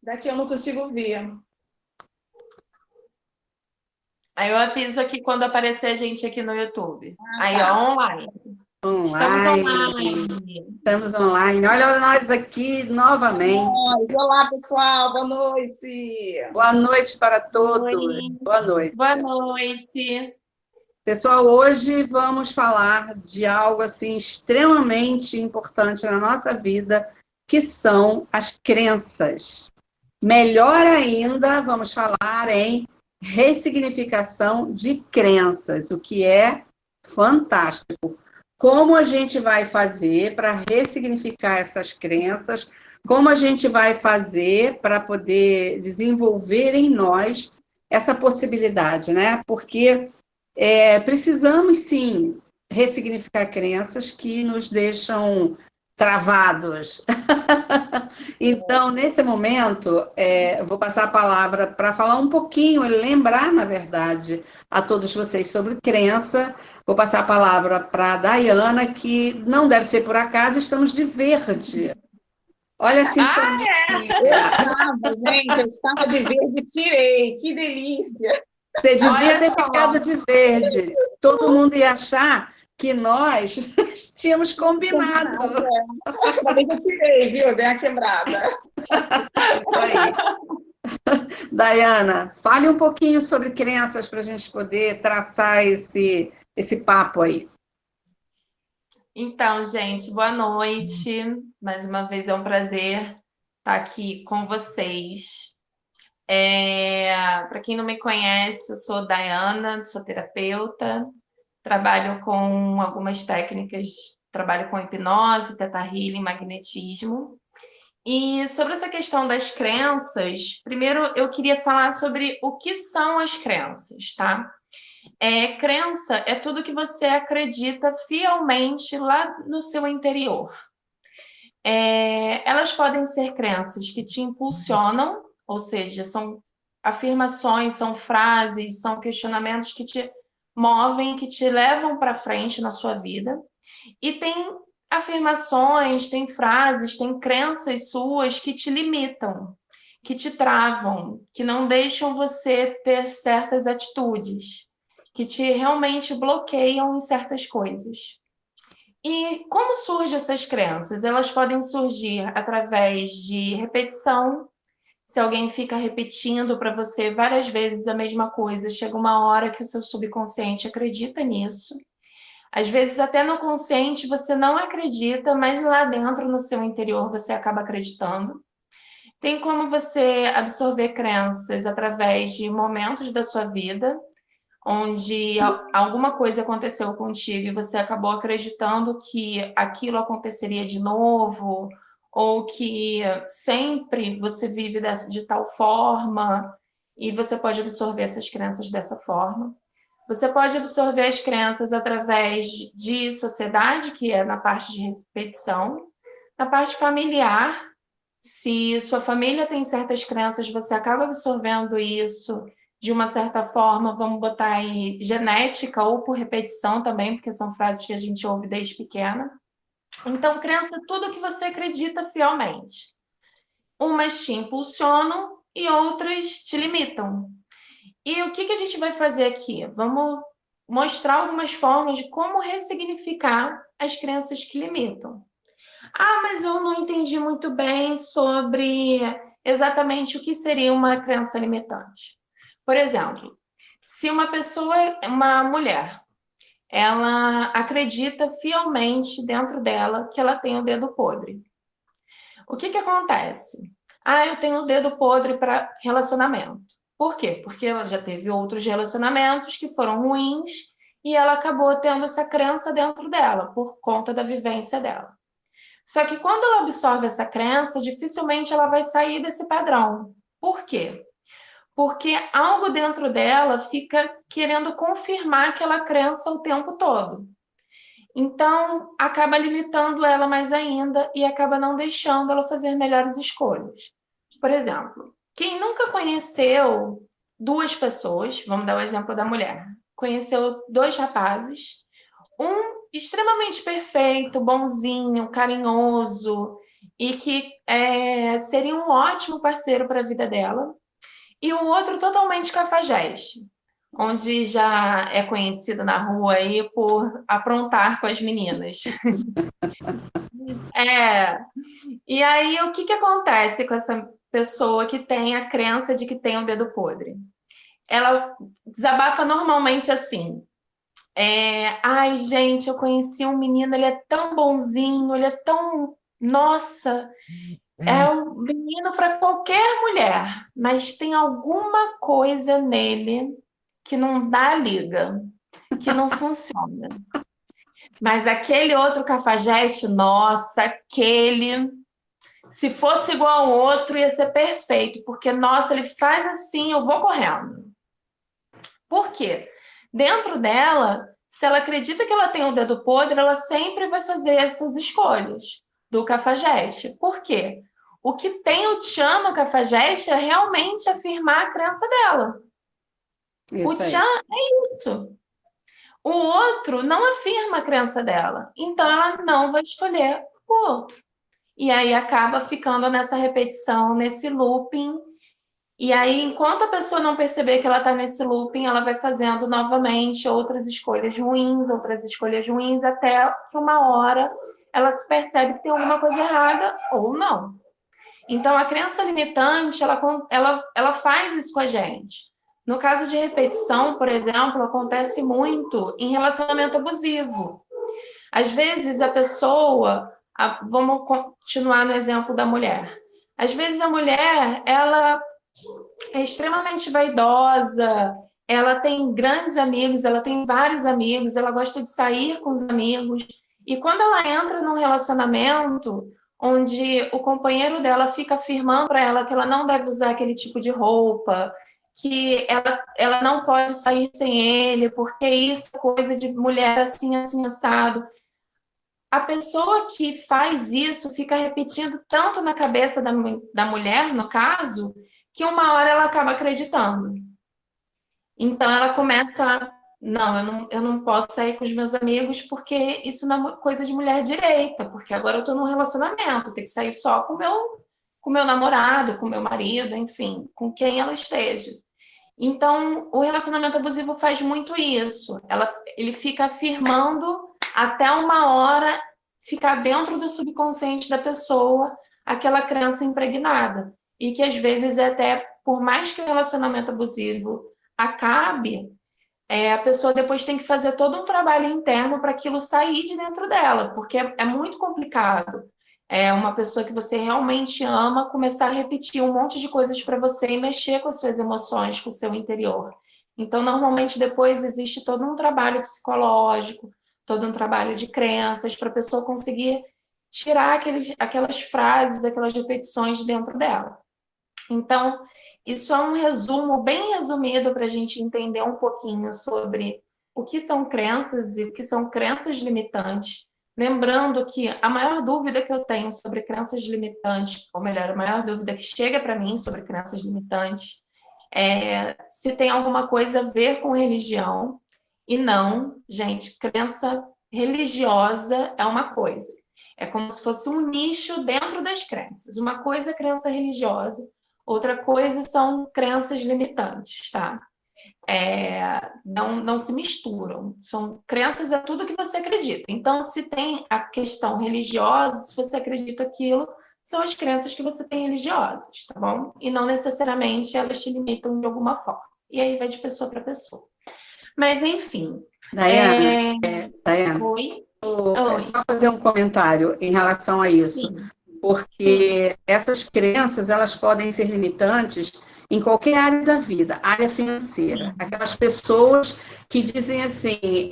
Daqui eu não consigo ver. Aí eu aviso aqui quando aparecer a gente aqui no YouTube. Ah, Aí, tá. ó, online. Estamos Online. online. Estamos online. Olha nós aqui novamente. Olá, pessoal, boa noite. Boa noite para todos. Oi, Boa noite. boa noite. Pessoal, hoje vamos falar de algo assim extremamente importante na nossa vida, que são as crenças. Melhor ainda, vamos falar em ressignificação de crenças, o que é fantástico. Como a gente vai fazer para ressignificar essas crenças? Como a gente vai fazer para poder desenvolver em nós essa possibilidade, né? Porque precisamos sim ressignificar crenças que nos deixam travados. Então, nesse momento, eu vou passar a palavra para falar um pouquinho, lembrar, na verdade, a todos vocês sobre crença. Vou passar a palavra para a Dayana, que não deve ser por acaso, estamos de verde. Olha a Ah, sintonia. Gente, eu estava de verde, tirei, que delícia. Você devia olha ter ficado só. de verde. Todo mundo ia achar que nós tínhamos combinado. Ainda bem que eu tirei, viu? Dei a quebrada. Isso aí. Dayana, fale um pouquinho sobre crenças para a gente poder traçar esse papo aí. Então, gente, boa noite. Mais uma vez é um prazer estar aqui com vocês. Para quem não me conhece, eu sou Dayana, sou terapeuta, trabalho com algumas técnicas, trabalho com hipnose, teta healing, magnetismo. E sobre essa questão das crenças, primeiro eu queria falar sobre o que são as crenças, tá? Crença é tudo que você acredita fielmente lá no seu interior. Elas podem ser crenças que te impulsionam, ou seja, são afirmações, são frases, são questionamentos que te movem, que te levam para frente na sua vida. E tem afirmações, tem frases, tem crenças suas que te limitam, que te travam, que não deixam você ter certas atitudes, que te realmente bloqueiam em certas coisas. E como surgem essas crenças? Elas podem surgir através de repetição. Se alguém fica repetindo para você várias vezes a mesma coisa, chega uma hora que o seu subconsciente acredita nisso. Às vezes, até no consciente, você não acredita, mas lá dentro, no seu interior, você acaba acreditando. Tem como você absorver crenças através de momentos da sua vida, onde alguma coisa aconteceu contigo e você acabou acreditando que aquilo aconteceria de novo, ou que sempre você vive de tal forma, e você pode absorver essas crenças dessa forma. Você pode absorver as crenças através de sociedade, que é na parte de repetição, na parte familiar. Se sua família tem certas crenças, você acaba absorvendo isso de uma certa forma, vamos botar aí genética ou por repetição também, porque são frases que a gente ouve desde pequena. Então, crença é tudo que você acredita fielmente. Umas te impulsionam e outras te limitam. E o que a gente vai fazer aqui? Vamos mostrar algumas formas de como ressignificar as crenças que limitam. Ah, mas eu não entendi muito bem sobre exatamente o que seria uma crença limitante. Por exemplo, se uma pessoa, uma mulher, ela acredita fielmente dentro dela que ela tem o dedo podre. O que acontece? Ah, eu tenho o dedo podre para relacionamento. Por quê? Porque ela já teve outros relacionamentos que foram ruins e ela acabou tendo essa crença dentro dela, por conta da vivência dela. Só que quando ela absorve essa crença, dificilmente ela vai sair desse padrão. Por quê? Porque algo dentro dela fica querendo confirmar aquela crença o tempo todo. Então, acaba limitando ela mais ainda e acaba não deixando ela fazer melhores escolhas. Por exemplo, quem nunca conheceu duas pessoas, vamos dar o exemplo da mulher, conheceu dois rapazes, um extremamente perfeito, bonzinho, carinhoso, e que seria um ótimo parceiro para a vida dela. E o outro totalmente cafajeste, onde já é conhecido na rua aí por aprontar com as meninas. E aí o que acontece com essa pessoa que tem a crença de que tem um dedo podre? Ela desabafa normalmente assim: ai, gente, eu conheci um menino, ele é tão bonzinho, ele é tão... Nossa, é um menino para qualquer mulher, mas tem alguma coisa nele que não dá liga, que não funciona. Mas aquele outro cafajeste, nossa, aquele... Se fosse igual ao outro, ia ser perfeito, porque, nossa, ele faz assim, eu vou correndo. Por quê? Dentro dela, se ela acredita que ela tem um dedo podre, ela sempre vai fazer essas escolhas do cafajeste. Por quê? O que tem o tchan no cafajeste é realmente afirmar a crença dela. O tchan é isso. O outro não afirma a crença dela. Então, ela não vai escolher o outro. E aí acaba ficando nessa repetição, nesse looping. E aí, enquanto a pessoa não perceber que ela está nesse looping, ela vai fazendo novamente outras escolhas ruins, até que uma hora ela se percebe que tem alguma coisa errada ou não. Então, a crença limitante, ela faz isso com a gente. No caso de repetição, por exemplo, acontece muito em relacionamento abusivo. Às vezes, a pessoa... Vamos continuar no exemplo da mulher. Às vezes, a mulher, ela é extremamente vaidosa, ela tem grandes amigos, ela tem vários amigos, ela gosta de sair com os amigos. E quando ela entra num relacionamento onde o companheiro dela fica afirmando para ela que ela não deve usar aquele tipo de roupa, que ela não pode sair sem ele, porque isso é coisa de mulher assim, assim, assado. A pessoa que faz isso fica repetindo tanto na cabeça da mulher, no caso, que uma hora ela acaba acreditando. Então ela começa... Não, eu não posso sair com os meus amigos porque isso não é coisa de mulher direita, porque agora eu estou num relacionamento, eu tenho que sair só com o meu namorado, com o meu marido, enfim, com quem ela esteja. Então, o relacionamento abusivo faz muito isso. Ele fica afirmando até uma hora ficar dentro do subconsciente da pessoa aquela crença impregnada. E que, às vezes, até por mais que o relacionamento abusivo acabe, a pessoa depois tem que fazer todo um trabalho interno para aquilo sair de dentro dela, porque é muito complicado. Uma pessoa que você realmente ama começar a repetir um monte de coisas para você e mexer com as suas emoções, com o seu interior. Então, normalmente, depois existe todo um trabalho psicológico, todo um trabalho de crenças para a pessoa conseguir tirar aquelas frases, aquelas repetições de dentro dela. Então, isso é um resumo bem resumido para a gente entender um pouquinho sobre o que são crenças e o que são crenças limitantes. Lembrando que a maior dúvida que eu tenho sobre crenças limitantes, ou melhor, a maior dúvida que chega para mim sobre crenças limitantes é se tem alguma coisa a ver com religião. E não, gente, crença religiosa é uma coisa. É como se fosse um nicho dentro das crenças. Uma coisa é crença religiosa, outra coisa são crenças limitantes, tá? Não se misturam. São crenças, é tudo que você acredita. Então, se tem a questão religiosa, se você acredita aquilo, são as crenças que você tem religiosas, tá bom? E não necessariamente elas te limitam de alguma forma. E aí vai de pessoa para pessoa. Mas, enfim. Daiane, Oi? É só fazer um comentário em relação a isso. Sim. Porque essas crenças, elas podem ser limitantes em qualquer área da vida, área financeira. Aquelas pessoas que dizem assim,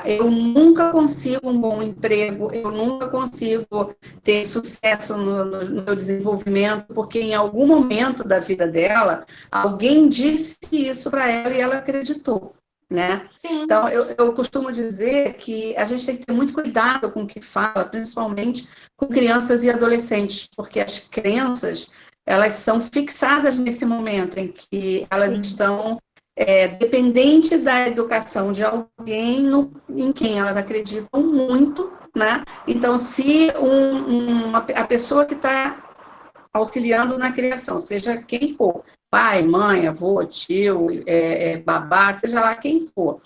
eu nunca consigo um bom emprego, eu nunca consigo ter sucesso no meu desenvolvimento, porque em algum momento da vida dela, alguém disse isso para ela e ela acreditou. Né? Sim. Então, eu costumo dizer que a gente tem que ter muito cuidado com o que fala, principalmente com crianças e adolescentes, porque as crenças, elas são fixadas nesse momento em que elas Sim. estão dependentes da educação de alguém em quem elas acreditam muito né? Então, se a pessoa que está auxiliando na criação, seja quem for, pai, mãe, avô, tio, babá, seja lá quem for,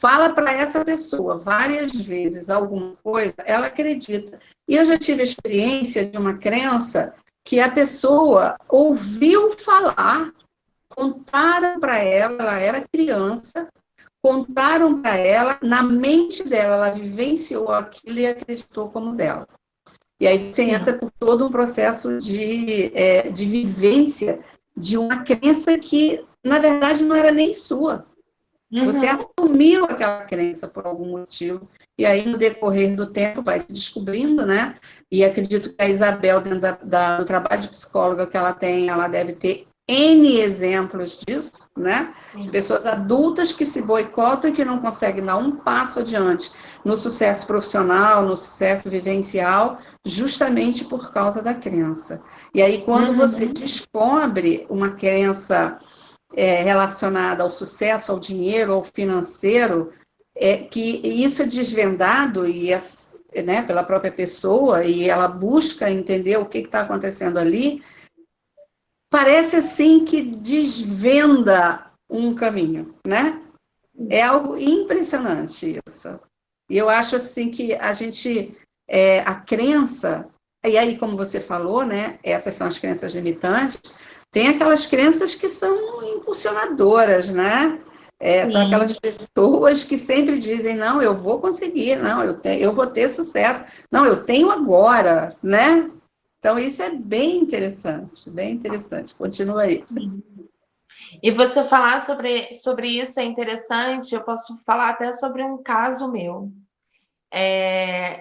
fala para essa pessoa várias vezes alguma coisa, ela acredita. E eu já tive a experiência de uma crença que a pessoa ouviu falar, contaram para ela era criança, contaram para ela, na mente dela, ela vivenciou aquilo e acreditou como dela. E aí você entra por todo um processo de vivência de uma crença que, na verdade, não era nem sua. Você assumiu aquela crença por algum motivo, e aí, no decorrer do tempo, vai se descobrindo, né? E acredito que a Isabel, dentro do trabalho de psicóloga que ela tem, ela deve ter N exemplos disso, né? De pessoas adultas que se boicotam e que não conseguem dar um passo adiante no sucesso profissional, no sucesso vivencial, justamente por causa da crença. E aí, quando você descobre uma crença relacionada ao sucesso, ao dinheiro, ao financeiro, que isso é desvendado né, pela própria pessoa, e ela busca entender o que está acontecendo ali, parece assim que desvenda um caminho, né? É algo impressionante isso. E eu acho assim que a crença, e aí como você falou, né, essas são as crenças limitantes, tem aquelas crenças que são impulsionadoras, né? São aquelas pessoas que sempre dizem, não, eu vou conseguir, não, eu vou ter sucesso, não, eu tenho agora, né? Então, isso é bem interessante, bem interessante. Continua aí. E você falar sobre isso é interessante, eu posso falar até sobre um caso meu.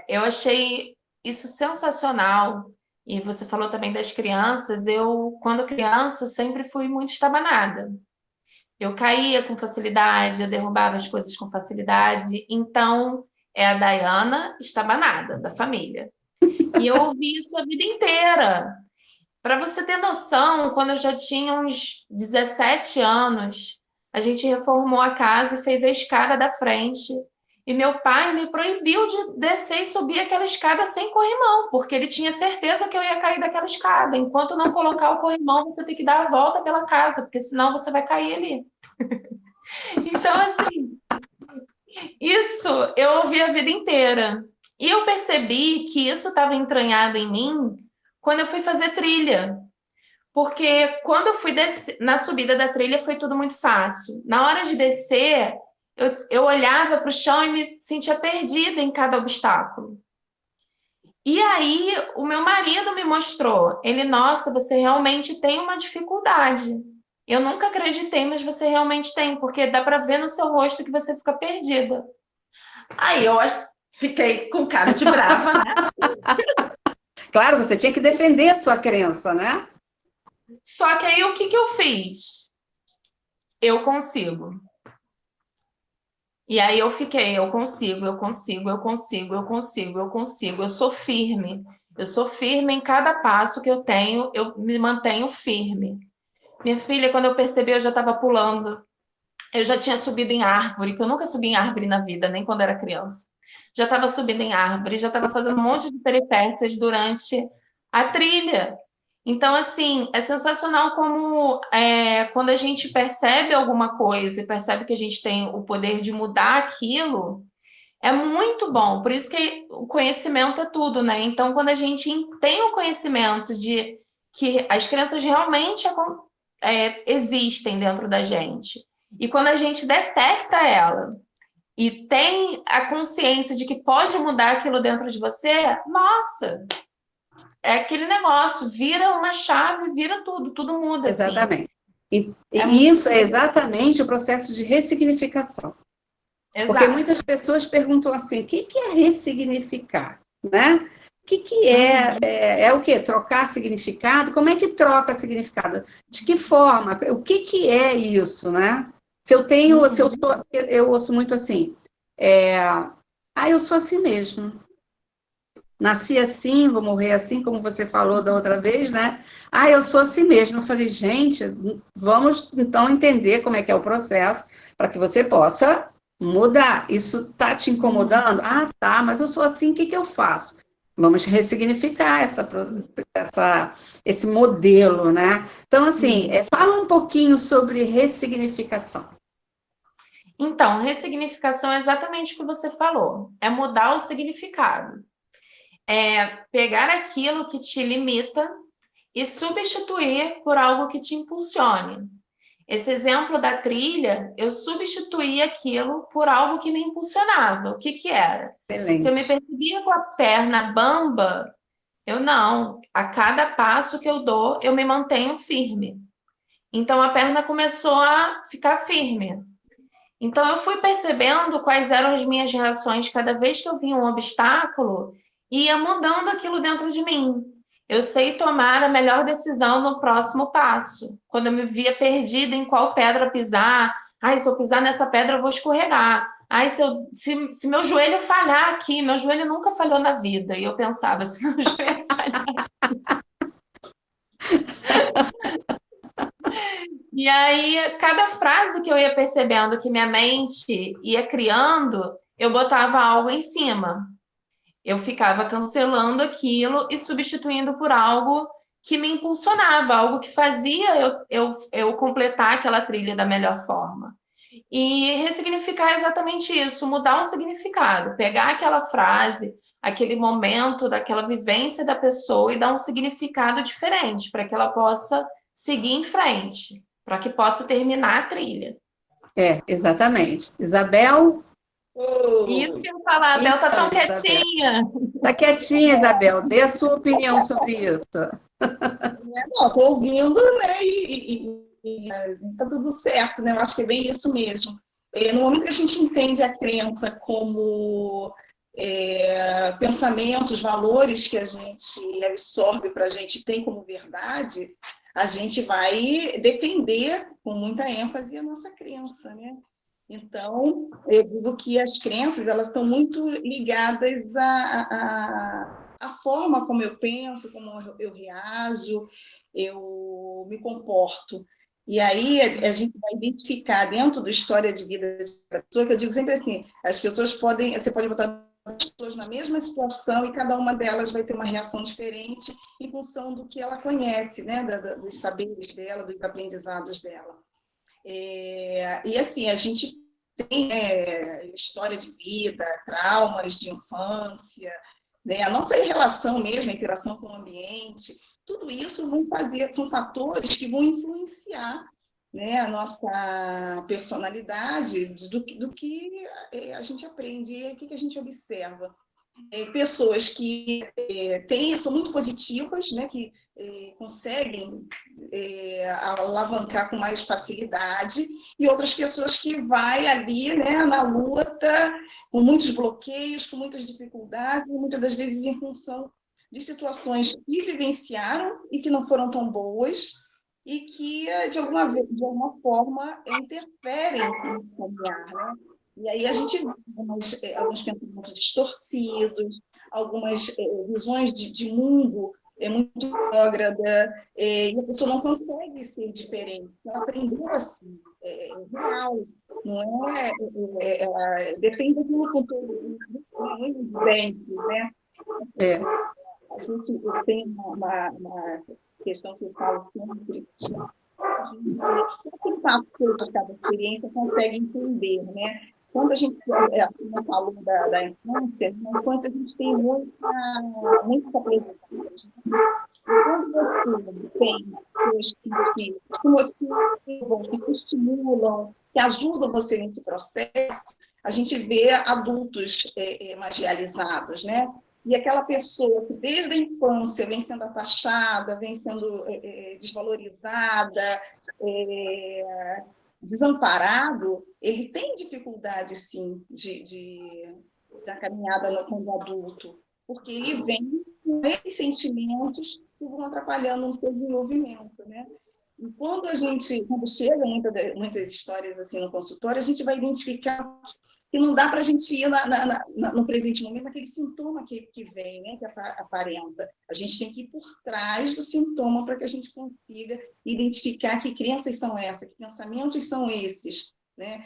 Eu achei isso sensacional, e você falou também das crianças. Eu, quando criança, sempre fui muito estabanada. Eu caía com facilidade, eu derrubava as coisas com facilidade, então é a Daiana estabanada da família. E eu ouvi isso a vida inteira. Para você ter noção, quando eu já tinha uns 17 anos, a gente reformou a casa e fez a escada da frente. E meu pai me proibiu de descer e subir aquela escada sem corrimão, porque ele tinha certeza que eu ia cair daquela escada. Enquanto não colocar o corrimão, você tem que dar a volta pela casa, porque senão você vai cair ali. Então, assim, isso eu ouvi a vida inteira. E eu percebi que isso estava entranhado em mim quando eu fui fazer trilha. Porque quando eu fui na subida da trilha foi tudo muito fácil. Na hora de descer, eu olhava para o chão e me sentia perdida em cada obstáculo. E aí o meu marido me mostrou. Ele, nossa, você realmente tem uma dificuldade. Eu nunca acreditei, mas você realmente tem, porque dá para ver no seu rosto que você fica perdida. Aí eu fiquei com cara de brava, né? Claro, você tinha que defender a sua crença, né? Só que aí o que eu fiz? Eu consigo. E aí eu fiquei, eu consigo, eu consigo, eu consigo, eu consigo, eu consigo. Eu sou firme. Eu sou firme em cada passo que eu tenho, eu me mantenho firme. Minha filha, quando eu percebi, eu já estava pulando. Eu já tinha subido em árvore, que eu nunca subi em árvore na vida, nem quando era criança. Já estava subindo em árvore, já estava fazendo um monte de peripécias durante a trilha. Então, assim, é sensacional como quando a gente percebe alguma coisa e percebe que a gente tem o poder de mudar aquilo, é muito bom. Por isso que o conhecimento é tudo, né? Então, quando a gente tem o conhecimento de que as crenças realmente existem dentro da gente, e quando a gente detecta ela e tem a consciência de que pode mudar aquilo dentro de você, nossa, é aquele negócio, vira uma chave, vira tudo muda. Exatamente. Assim. E isso é exatamente o processo de ressignificação. Exato. Porque muitas pessoas perguntam assim, o que é ressignificar, né? O que é? É o quê? Trocar significado? Como é que troca significado? De que forma? O que é isso, né? Eu ouço muito assim, eu sou assim mesmo. Nasci assim, vou morrer assim, como você falou da outra vez, né? Eu sou assim mesmo. Eu falei, gente, vamos então entender como é que é o processo, para que você possa Mudar. Isso tá te incomodando? Ah, tá, mas eu sou assim, o que que eu faço? Vamos ressignificar esse modelo, né? Então, assim, Isso. fala um pouquinho sobre ressignificação. Então, ressignificação é exatamente o que você falou. É mudar o significado. É pegar aquilo que te limita e substituir por algo que te impulsione. Esse exemplo da trilha, eu substituí aquilo por algo que me impulsionava. O que que era? Se eu me Excelente. percebia com a perna bamba, eu não. A cada passo que eu dou, eu me mantenho firme. Então a perna começou a ficar firme. Então eu fui percebendo quais eram as minhas reações cada vez que eu via um obstáculo e ia mudando aquilo dentro de mim. Eu sei tomar a melhor decisão no próximo passo. Quando eu me via perdida em qual pedra pisar, ai, se eu pisar nessa pedra eu vou escorregar. Ai, se meu joelho falhar aqui, meu joelho nunca falhou na vida. E eu pensava, se meu joelho falhar. E aí, cada frase que eu ia percebendo que minha mente ia criando, eu botava algo em cima. Eu ficava cancelando aquilo e substituindo por algo que me impulsionava, algo que fazia eu completar aquela trilha da melhor forma. E ressignificar exatamente isso, mudar o significado, pegar aquela frase, aquele momento, daquela vivência da pessoa e dar um significado diferente para que ela possa seguir em frente, para que possa terminar a trilha. Exatamente. Isabel? Isso que eu falar, a Bel tá Então, tão Isabel. quietinha. Tá quietinha, Isabel. Dê a sua opinião sobre isso. Não, estou ouvindo, né? Tá tudo certo, né? Eu acho que é bem isso mesmo. No momento que a gente entende a crença como pensamentos, valores que a gente absorve para a gente tem como verdade, a gente vai defender com muita ênfase a nossa crença, né? Então, eu digo que as crenças elas estão muito ligadas à forma como eu penso, como eu reajo, eu me comporto. E aí a gente vai identificar dentro da história de vida da pessoa, que eu digo sempre assim, as pessoas podem, você pode botar as pessoas na mesma situação e cada uma delas vai ter uma reação diferente em função do que ela conhece, né? Dos saberes dela, dos aprendizados dela. E assim, a gente tem história de vida, traumas de infância, né? A nossa relação mesmo, a interação com o ambiente, tudo isso são fatores que vão influenciar, né, a nossa personalidade do que a gente aprende e o que a gente observa. Pessoas que são muito positivas, né, que conseguem alavancar com mais facilidade, e outras pessoas que vai ali, né, na luta, com muitos bloqueios, com muitas dificuldades, e muitas das vezes em função de situações que vivenciaram e que não foram tão boas, e que, de alguma forma, interferem no caminhar, né? E aí a gente vê alguns pensamentos distorcidos, algumas visões de mundo muito retrógrada, e a pessoa não consegue ser diferente. Ela aprendeu assim, real, não depende daquilo que muito diferente, né? A gente tem uma questão que eu falo sempre, quem passou por cada experiência consegue entender, né? Quando a gente falou da infância, na infância a gente tem muita aprendizagem. Quando você tem pessoas que te motivam, que te estimulam, que ajudam você nesse processo, a gente vê adultos mais realizados, né? E aquela pessoa que desde a infância vem sendo ataxada, vem sendo desvalorizada, desamparado, ele tem dificuldade, sim, da caminhada quando adulto, porque ele vem com esses sentimentos que vão atrapalhando no seu desenvolvimento, né? E quando chega muitas histórias assim no consultório, a gente vai identificar que não dá para a gente ir no presente momento naquele sintoma que vem, né, que aparenta. A gente tem que ir por trás do sintoma para que a gente consiga identificar que crenças são essas, que pensamentos são esses, né?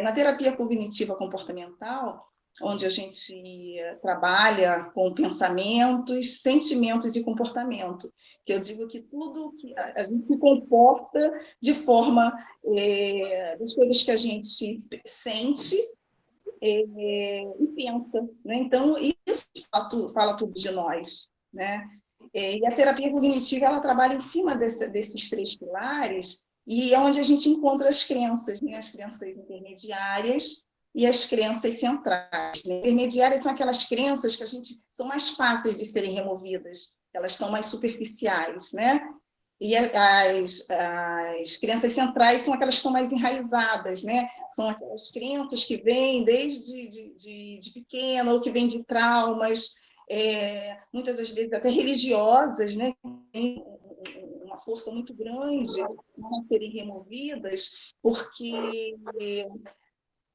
Na terapia cognitiva comportamental, onde a gente trabalha com pensamentos, sentimentos e comportamento, que eu digo que tudo que a gente se comporta de forma das coisas que a gente sente e pensa, né? Então, isso fala tudo de nós, né? E a terapia cognitiva, ela trabalha em cima desses 3 pilares, e é onde a gente encontra as crenças, né? As crenças intermediárias e as crenças centrais, né? Intermediárias são aquelas crenças que são mais fáceis de serem removidas, elas são mais superficiais, né? E as crenças centrais são aquelas que estão mais enraizadas, né? São aquelas crenças que vêm desde de pequena, ou que vêm de traumas, muitas das vezes até religiosas, né? Tem uma força muito grande para serem removidas, porque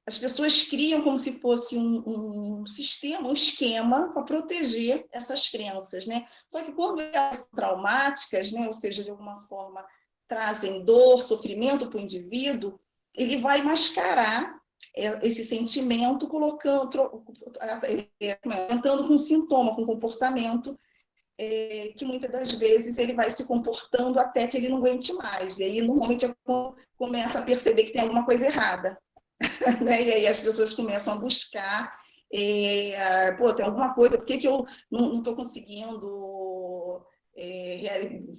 as pessoas criam como se fosse um sistema, um esquema para proteger essas crenças, né? Só que quando elas são traumáticas, né? Ou seja, de alguma forma trazem dor, sofrimento para o indivíduo, ele vai mascarar esse sentimento tentando com sintoma, com comportamento, que muitas das vezes ele vai se comportando até que ele não aguente mais. E aí, normalmente, começa a perceber que tem alguma coisa errada. Né? E aí as pessoas começam a buscar, tem alguma coisa, por que eu não estou conseguindo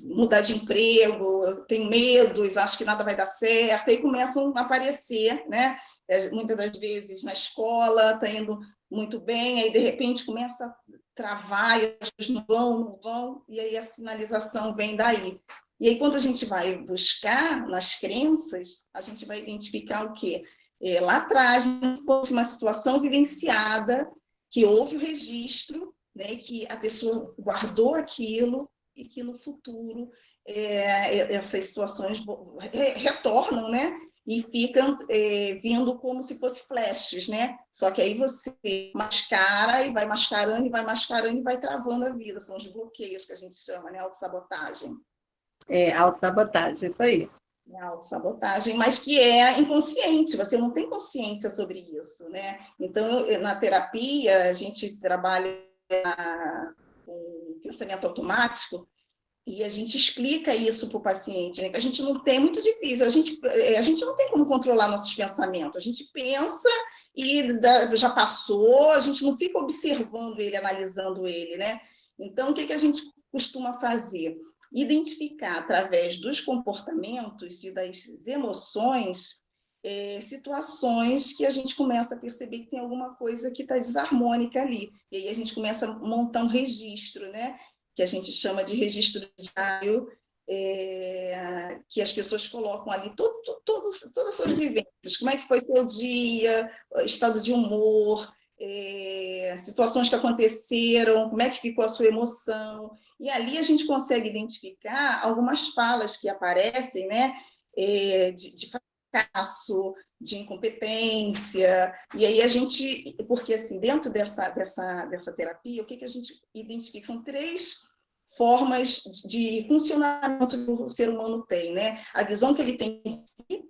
mudar de emprego, eu tenho medos, acho que nada vai dar certo, aí começam a aparecer, né? Muitas das vezes na escola, está indo muito bem, aí de repente começa a travar, e as pessoas não vão, e aí a sinalização vem daí. E aí quando a gente vai buscar nas crenças, a gente vai identificar o quê? Lá atrás, fosse uma situação vivenciada, que houve o registro, né, que a pessoa guardou aquilo e que no futuro essas situações retornam, né, e ficam vindo como se fossem flashes, né? Só que aí você mascara e vai mascarando e vai mascarando e vai travando a vida. São os bloqueios que a gente chama, né? Autossabotagem. Autossabotagem, isso aí. Autossabotagem, mas que é inconsciente, você não tem consciência sobre isso, né? Então, na terapia, a gente trabalha com pensamento automático e a gente explica isso para o paciente, né? Que a gente não tem, muito difícil, a gente não tem como controlar nossos pensamentos, a gente pensa e já passou, a gente não fica observando ele, analisando ele, né? Então, o que a gente costuma fazer? Identificar, através dos comportamentos e das emoções, situações que a gente começa a perceber que tem alguma coisa que está desarmônica ali. E aí a gente começa a montar um registro, né? Que a gente chama de registro diário, que as pessoas colocam ali todas as suas vivências. Como é que foi seu dia, estado de humor, situações que aconteceram, como é que ficou a sua emoção. E ali a gente consegue identificar algumas falas que aparecem, né, de fracasso, de incompetência. E aí a gente, porque assim, dentro dessa terapia, o que a gente identifica? São 3 formas de funcionamento que o ser humano tem, né? A visão que ele tem de si,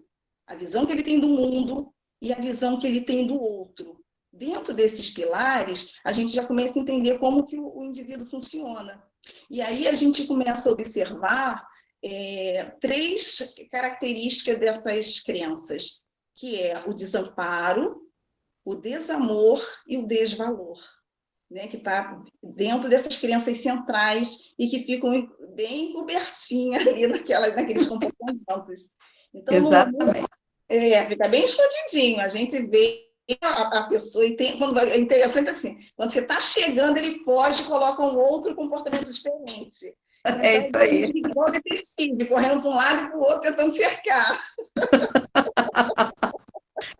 a visão que ele tem do mundo e a visão que ele tem do outro. Dentro desses pilares, a gente já começa a entender como que o indivíduo funciona. E aí a gente começa a observar 3 características dessas crenças, que é o desamparo, o desamor e o desvalor, né? Que está dentro dessas crenças centrais e que ficam bem cobertinhas ali naqueles comportamentos. Então, exatamente. Fica bem escondidinho, a gente vê a pessoa, e é interessante assim, quando você está chegando, ele foge e coloca um outro comportamento diferente. É isso aí. Igual detetive, correndo para um lado e para o outro, tentando cercar.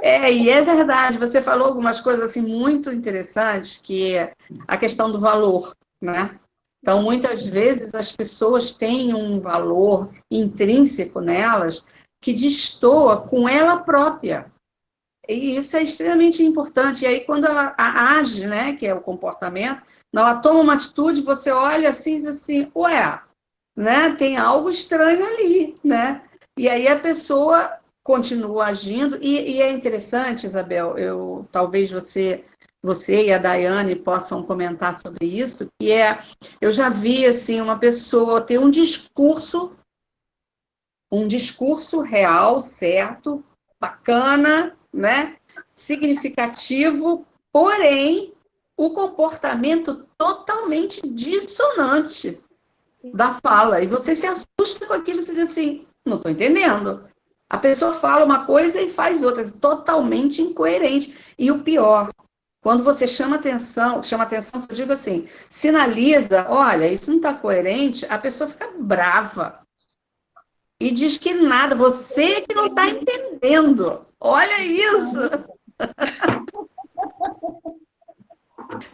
E é verdade, você falou algumas coisas assim muito interessantes, que é a questão do valor, né? Então, muitas vezes as pessoas têm um valor intrínseco nelas que destoa com ela própria. E isso é extremamente importante. E aí, quando ela age, né, que é o comportamento, ela toma uma atitude, você olha assim e diz assim, ué, né, tem algo estranho ali, né? E aí a pessoa continua agindo, e é interessante, Isabel, talvez você e a Daiane possam comentar sobre isso, eu já vi, assim, uma pessoa ter um discurso real, certo, bacana, né, significativo, porém, o comportamento totalmente dissonante da fala, e você se assusta com aquilo, você diz assim, não estou entendendo. A pessoa fala uma coisa e faz outra, totalmente incoerente. E o pior, quando você chama atenção, eu digo assim, sinaliza, olha, isso não está coerente, a pessoa fica brava. E diz que nada, você que não está entendendo. Olha isso!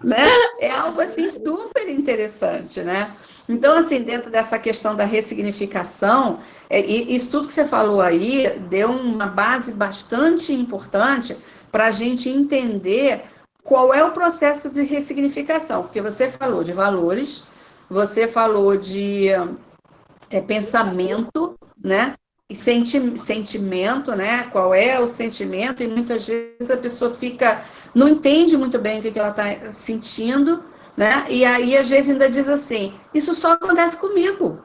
Né? É algo assim super interessante, né? Então, assim, dentro dessa questão da ressignificação, isso tudo que você falou aí deu uma base bastante importante para a gente entender qual é o processo de ressignificação, porque você falou de valores, você falou de pensamento, né? E sentimento, né? Qual é o sentimento? E muitas vezes a pessoa não entende muito bem o que ela está sentindo, né? E aí às vezes ainda diz assim: isso só acontece comigo.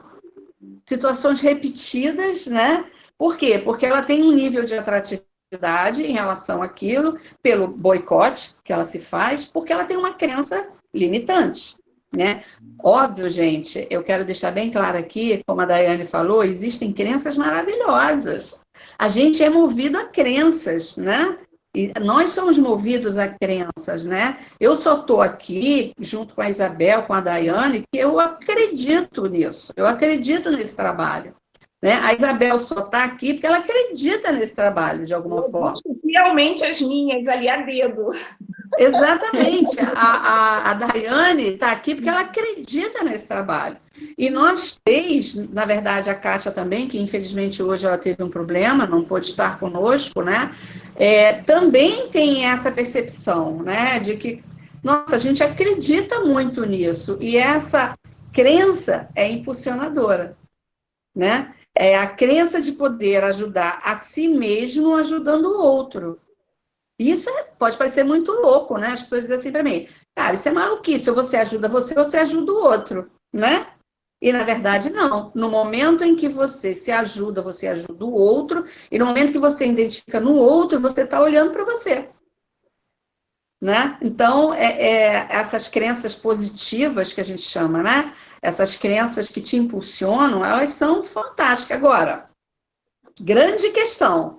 Situações repetidas, né? Por quê? Porque ela tem um nível de atratividade em relação àquilo, pelo boicote que ela se faz, porque ela tem uma crença limitante. Né? Óbvio, gente, eu quero deixar bem claro aqui, como a Daiane falou, existem crenças maravilhosas. A gente é movido a crenças, né? E nós somos movidos a crenças, né? Eu só estou aqui, junto com a Isabel, com a Daiane, que eu acredito nisso, eu acredito nesse trabalho. Né? A Isabel só está aqui porque ela acredita nesse trabalho, de alguma forma. Realmente as minhas ali a dedo. Exatamente. A Daiane está aqui porque ela acredita nesse trabalho. E nós três, na verdade, a Kátia também, que infelizmente hoje ela teve um problema, não pôde estar conosco, né? Também tem essa percepção, né? De que, nossa, a gente acredita muito nisso. E essa crença é impulsionadora, né? É a crença de poder ajudar a si mesmo ajudando o outro. Isso pode parecer muito louco, né? As pessoas dizem assim para mim, cara, isso é maluquice, ou você ajuda você ajuda o outro, né? E, na verdade, não. No momento em que você se ajuda, você ajuda o outro, e no momento que você identifica no outro, você está olhando para você. Né? Então, essas crenças positivas que a gente chama, né? Essas crenças que te impulsionam, elas são fantásticas. Agora, grande questão,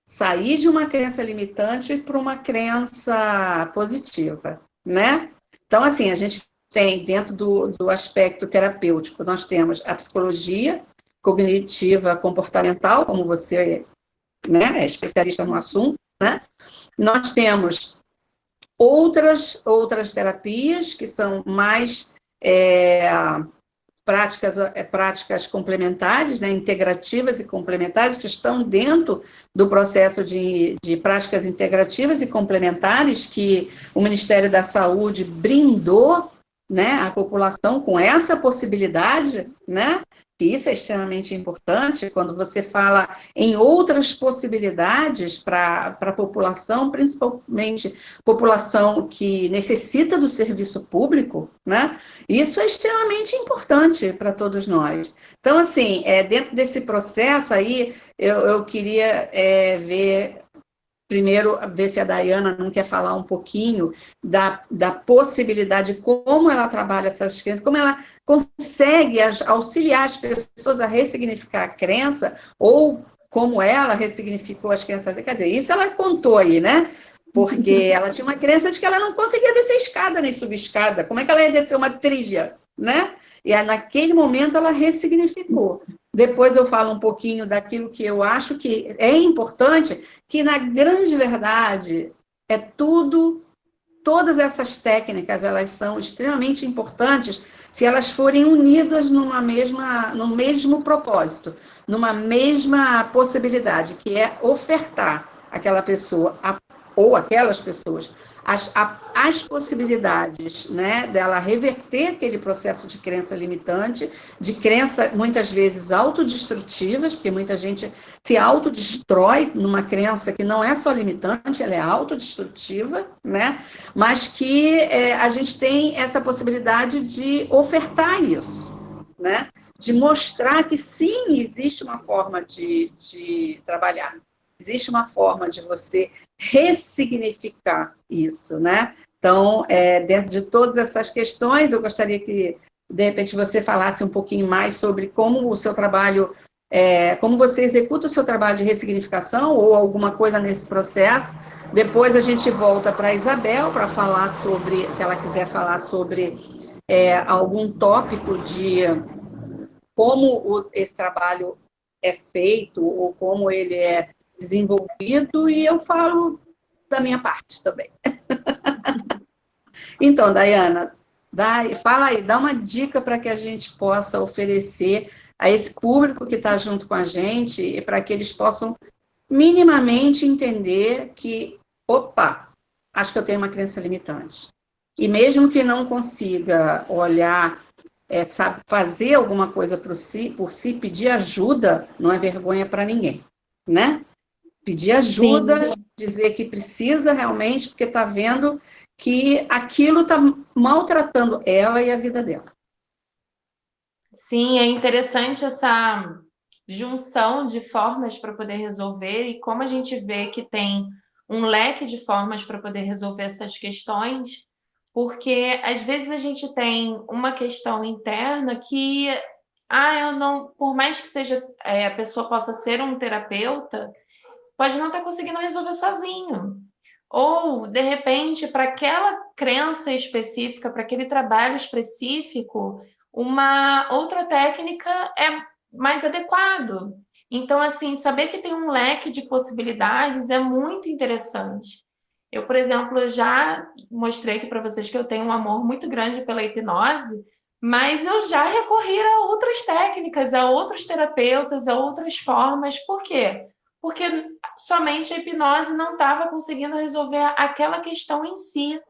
sair de uma crença limitante para uma crença positiva, né? Então, assim, a gente tem, dentro do aspecto terapêutico, nós temos a psicologia cognitiva comportamental, como você, né, é especialista no assunto, né? Nós temos outras terapias que são mais práticas complementares, né, integrativas e complementares, que estão dentro do processo de práticas integrativas e complementares que o Ministério da Saúde brindou, né, a população com essa possibilidade, né, e isso é extremamente importante quando você fala em outras possibilidades para a população, principalmente população que necessita do serviço público, né? Isso é extremamente importante para todos nós. Então, assim, dentro desse processo aí, eu queria primeiro, ver se a Daiane não quer falar um pouquinho da possibilidade, como ela trabalha essas crenças, como ela consegue auxiliar as pessoas a ressignificar a crença, ou como ela ressignificou as crenças. Quer dizer, isso ela contou aí, né? Porque ela tinha uma crença de que ela não conseguia descer escada nem subir escada. Como é que ela ia descer uma trilha, né? E aí, naquele momento ela ressignificou. Depois eu falo um pouquinho daquilo que eu acho que é importante, que na grande verdade todas essas técnicas, elas são extremamente importantes se elas forem unidas no mesmo propósito, numa mesma possibilidade, que é ofertar àquela pessoa a ou aquelas pessoas, as possibilidades, né, dela reverter aquele processo de crença limitante, de crença muitas vezes autodestrutivas, porque muita gente se autodestrói numa crença que não é só limitante, ela é autodestrutiva, né, mas que a gente tem essa possibilidade de ofertar isso, né, de mostrar que sim, existe uma forma de trabalhar. Existe uma forma de você ressignificar isso, né? Então, dentro de todas essas questões, eu gostaria que, de repente, você falasse um pouquinho mais sobre como o seu trabalho, como você executa o seu trabalho de ressignificação ou alguma coisa nesse processo. Depois a gente volta para a Isabel para falar sobre, se ela quiser falar sobre algum tópico de como esse trabalho é feito ou como ele é desenvolvido, e eu falo da minha parte também. Então, Daiana, fala aí, dá uma dica para que a gente possa oferecer a esse público que está junto com a gente, e para que eles possam minimamente entender que, opa, acho que eu tenho uma crença limitante. E mesmo que não consiga olhar, sabe, fazer alguma coisa por si, pedir ajuda não é vergonha para ninguém, né? Pedir ajuda, sim, dizer que precisa realmente, porque está vendo que aquilo está maltratando ela e a vida dela. Sim, é interessante essa junção de formas para poder resolver, e como a gente vê que tem um leque de formas para poder resolver essas questões, porque às vezes a gente tem uma questão interna que, eu não, por mais que seja, a pessoa possa ser um terapeuta, pode não estar conseguindo resolver sozinho. Ou, de repente, para aquela crença específica, para aquele trabalho específico, uma outra técnica é mais adequado. Então, assim, saber que tem um leque de possibilidades é muito interessante. Eu, por exemplo, já mostrei aqui para vocês que eu tenho um amor muito grande pela hipnose, mas eu já recorri a outras técnicas, a outros terapeutas, a outras formas. Por quê? Porque somente a hipnose não estava conseguindo resolver aquela questão em si.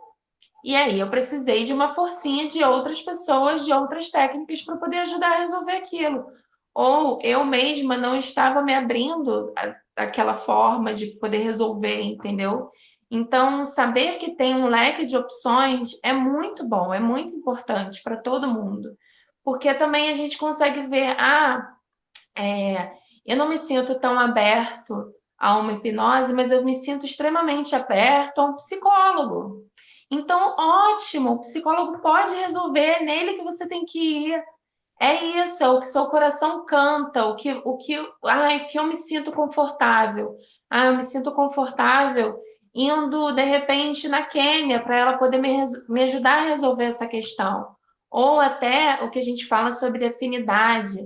E aí eu precisei de uma forcinha de outras pessoas, de outras técnicas para poder ajudar a resolver aquilo. Ou eu mesma não estava me abrindo àquela forma de poder resolver, entendeu? Então, saber que tem um leque de opções é muito bom, é muito importante para todo mundo. Porque também a gente consegue ver, eu não me sinto tão aberto a uma hipnose, mas eu me sinto extremamente aberto a um psicólogo. Então, ótimo, o psicólogo pode resolver, é nele que você tem que ir. É isso, é o que seu coração canta, o que eu me sinto confortável. Eu me sinto confortável indo, de repente, na Quênia, para ela poder me ajudar a resolver essa questão. Ou até o que a gente fala sobre afinidade.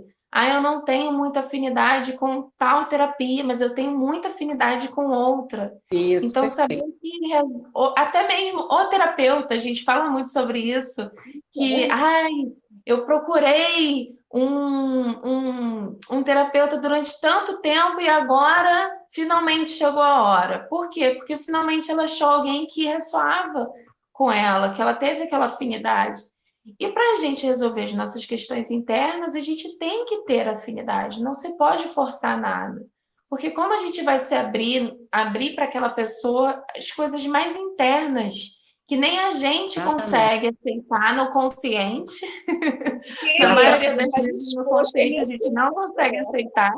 Eu não tenho muita afinidade com tal terapia, mas eu tenho muita afinidade com outra. Isso, então, saber que até mesmo o terapeuta, a gente fala muito sobre isso, que eu procurei um terapeuta durante tanto tempo e agora finalmente chegou a hora. Por quê? Porque finalmente ela achou alguém que ressoava com ela, que ela teve aquela afinidade. E para a gente resolver as nossas questões internas, a gente tem que ter afinidade, não se pode forçar nada. Porque como a gente vai se abrir para aquela pessoa as coisas mais internas, que nem a gente consegue aceitar no consciente, a maioria das vezes no consciente a gente não consegue aceitar,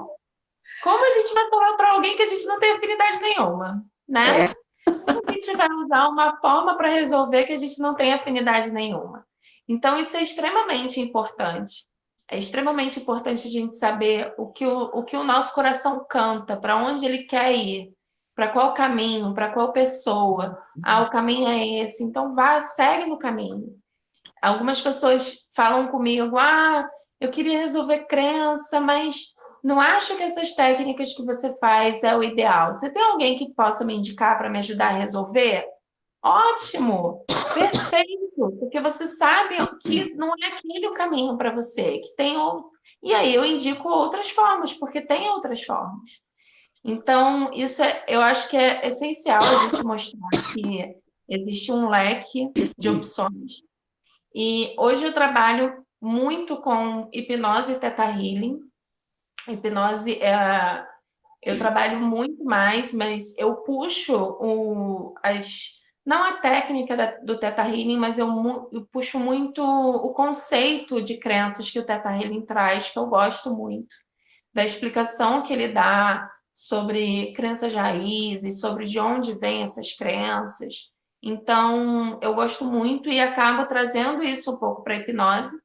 como a gente vai falar para alguém que a gente não tem afinidade nenhuma, né? Como a gente vai usar uma forma para resolver que a gente não tem afinidade nenhuma? Então, isso é extremamente importante. É extremamente importante a gente saber o que o nosso coração canta, para onde ele quer ir, para qual caminho, para qual pessoa. O caminho é esse, então segue no caminho. Algumas pessoas falam comigo, eu queria resolver crença, mas não acho que essas técnicas que você faz é o ideal. Você tem alguém que possa me indicar para me ajudar a resolver? Ótimo! Perfeito! Porque você sabe que não é aquele o caminho para você, que tem outro. E aí eu indico outras formas, porque tem outras formas. Então, eu acho que é essencial a gente mostrar que existe um leque de opções. E hoje eu trabalho muito com hipnose e Theta Healing. Hipnose eu trabalho muito mais, mas eu puxo não a técnica do Theta Healing, mas eu puxo muito o conceito de crenças que o Theta Healing traz, que eu gosto muito, da explicação que ele dá sobre crenças raízes, sobre de onde vêm essas crenças. Então, eu gosto muito e acabo trazendo isso um pouco para a hipnose.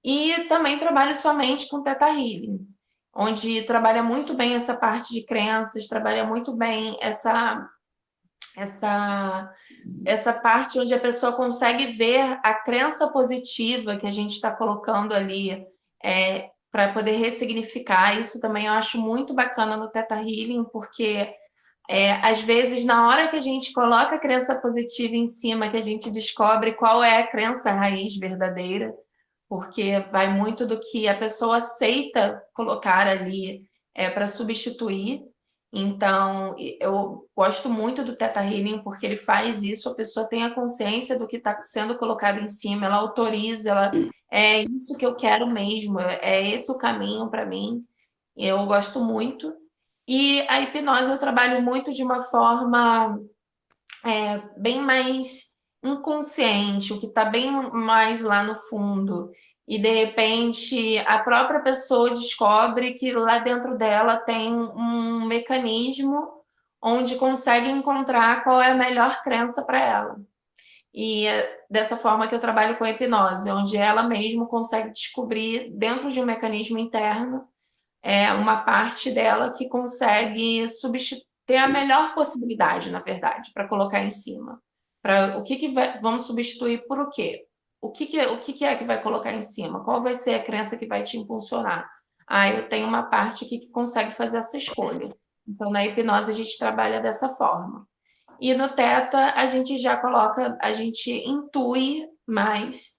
E também trabalho somente com Theta Healing, onde trabalha muito bem essa parte de crenças, trabalha muito bem essa parte onde a pessoa consegue ver a crença positiva que a gente está colocando ali para poder ressignificar. Isso também eu acho muito bacana no Theta Healing, porque às vezes, na hora que a gente coloca a crença positiva em cima, que a gente descobre qual é a crença raiz verdadeira, porque vai muito do que a pessoa aceita colocar ali para substituir. Então, eu gosto muito do Theta Healing porque ele faz isso, a pessoa tem a consciência do que está sendo colocado em cima, ela autoriza, é isso que eu quero mesmo, é esse o caminho para mim. Eu gosto muito. E a hipnose eu trabalho muito de uma forma bem mais inconsciente, o que está bem mais lá no fundo. E, de repente, a própria pessoa descobre que lá dentro dela tem um mecanismo onde consegue encontrar qual é a melhor crença para ela. E é dessa forma que eu trabalho com a hipnose, onde ela mesma consegue descobrir, dentro de um mecanismo interno, uma parte dela que consegue ter a melhor possibilidade, na verdade, para colocar em cima. Vamos substituir por o quê? O que é que vai colocar em cima? Qual vai ser a crença que vai te impulsionar? Eu tenho uma parte aqui que consegue fazer essa escolha. Então, na hipnose, a gente trabalha dessa forma. E no Theta, a gente a gente intui mais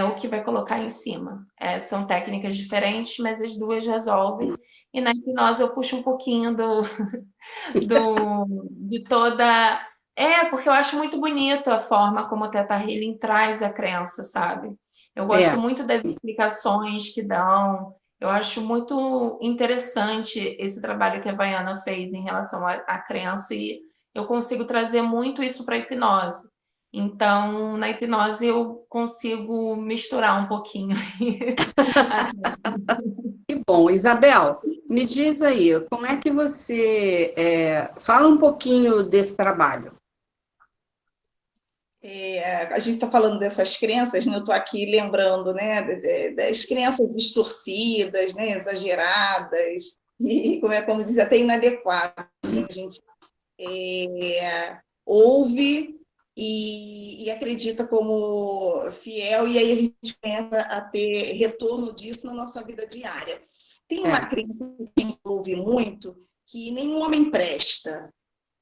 o que vai colocar em cima. São técnicas diferentes, mas as duas resolvem. E na hipnose eu puxo um pouquinho de toda. Porque eu acho muito bonito a forma como o Theta Healing traz a crença, sabe? Eu gosto muito das explicações que dão. Eu acho muito interessante esse trabalho que a Vaiana fez em relação à crença e eu consigo trazer muito isso para a hipnose. Então, na hipnose eu consigo misturar um pouquinho. Que bom. Isabel, me diz aí, como é que você fala um pouquinho desse trabalho? A gente está falando dessas crenças, né? Eu estou aqui lembrando, né, das crenças distorcidas, né, exageradas, e, como diz, até inadequadas. A gente ouve e acredita como fiel, e aí a gente começa a ter retorno disso na nossa vida diária. Tem uma crença que a gente ouve muito, que nenhum homem presta,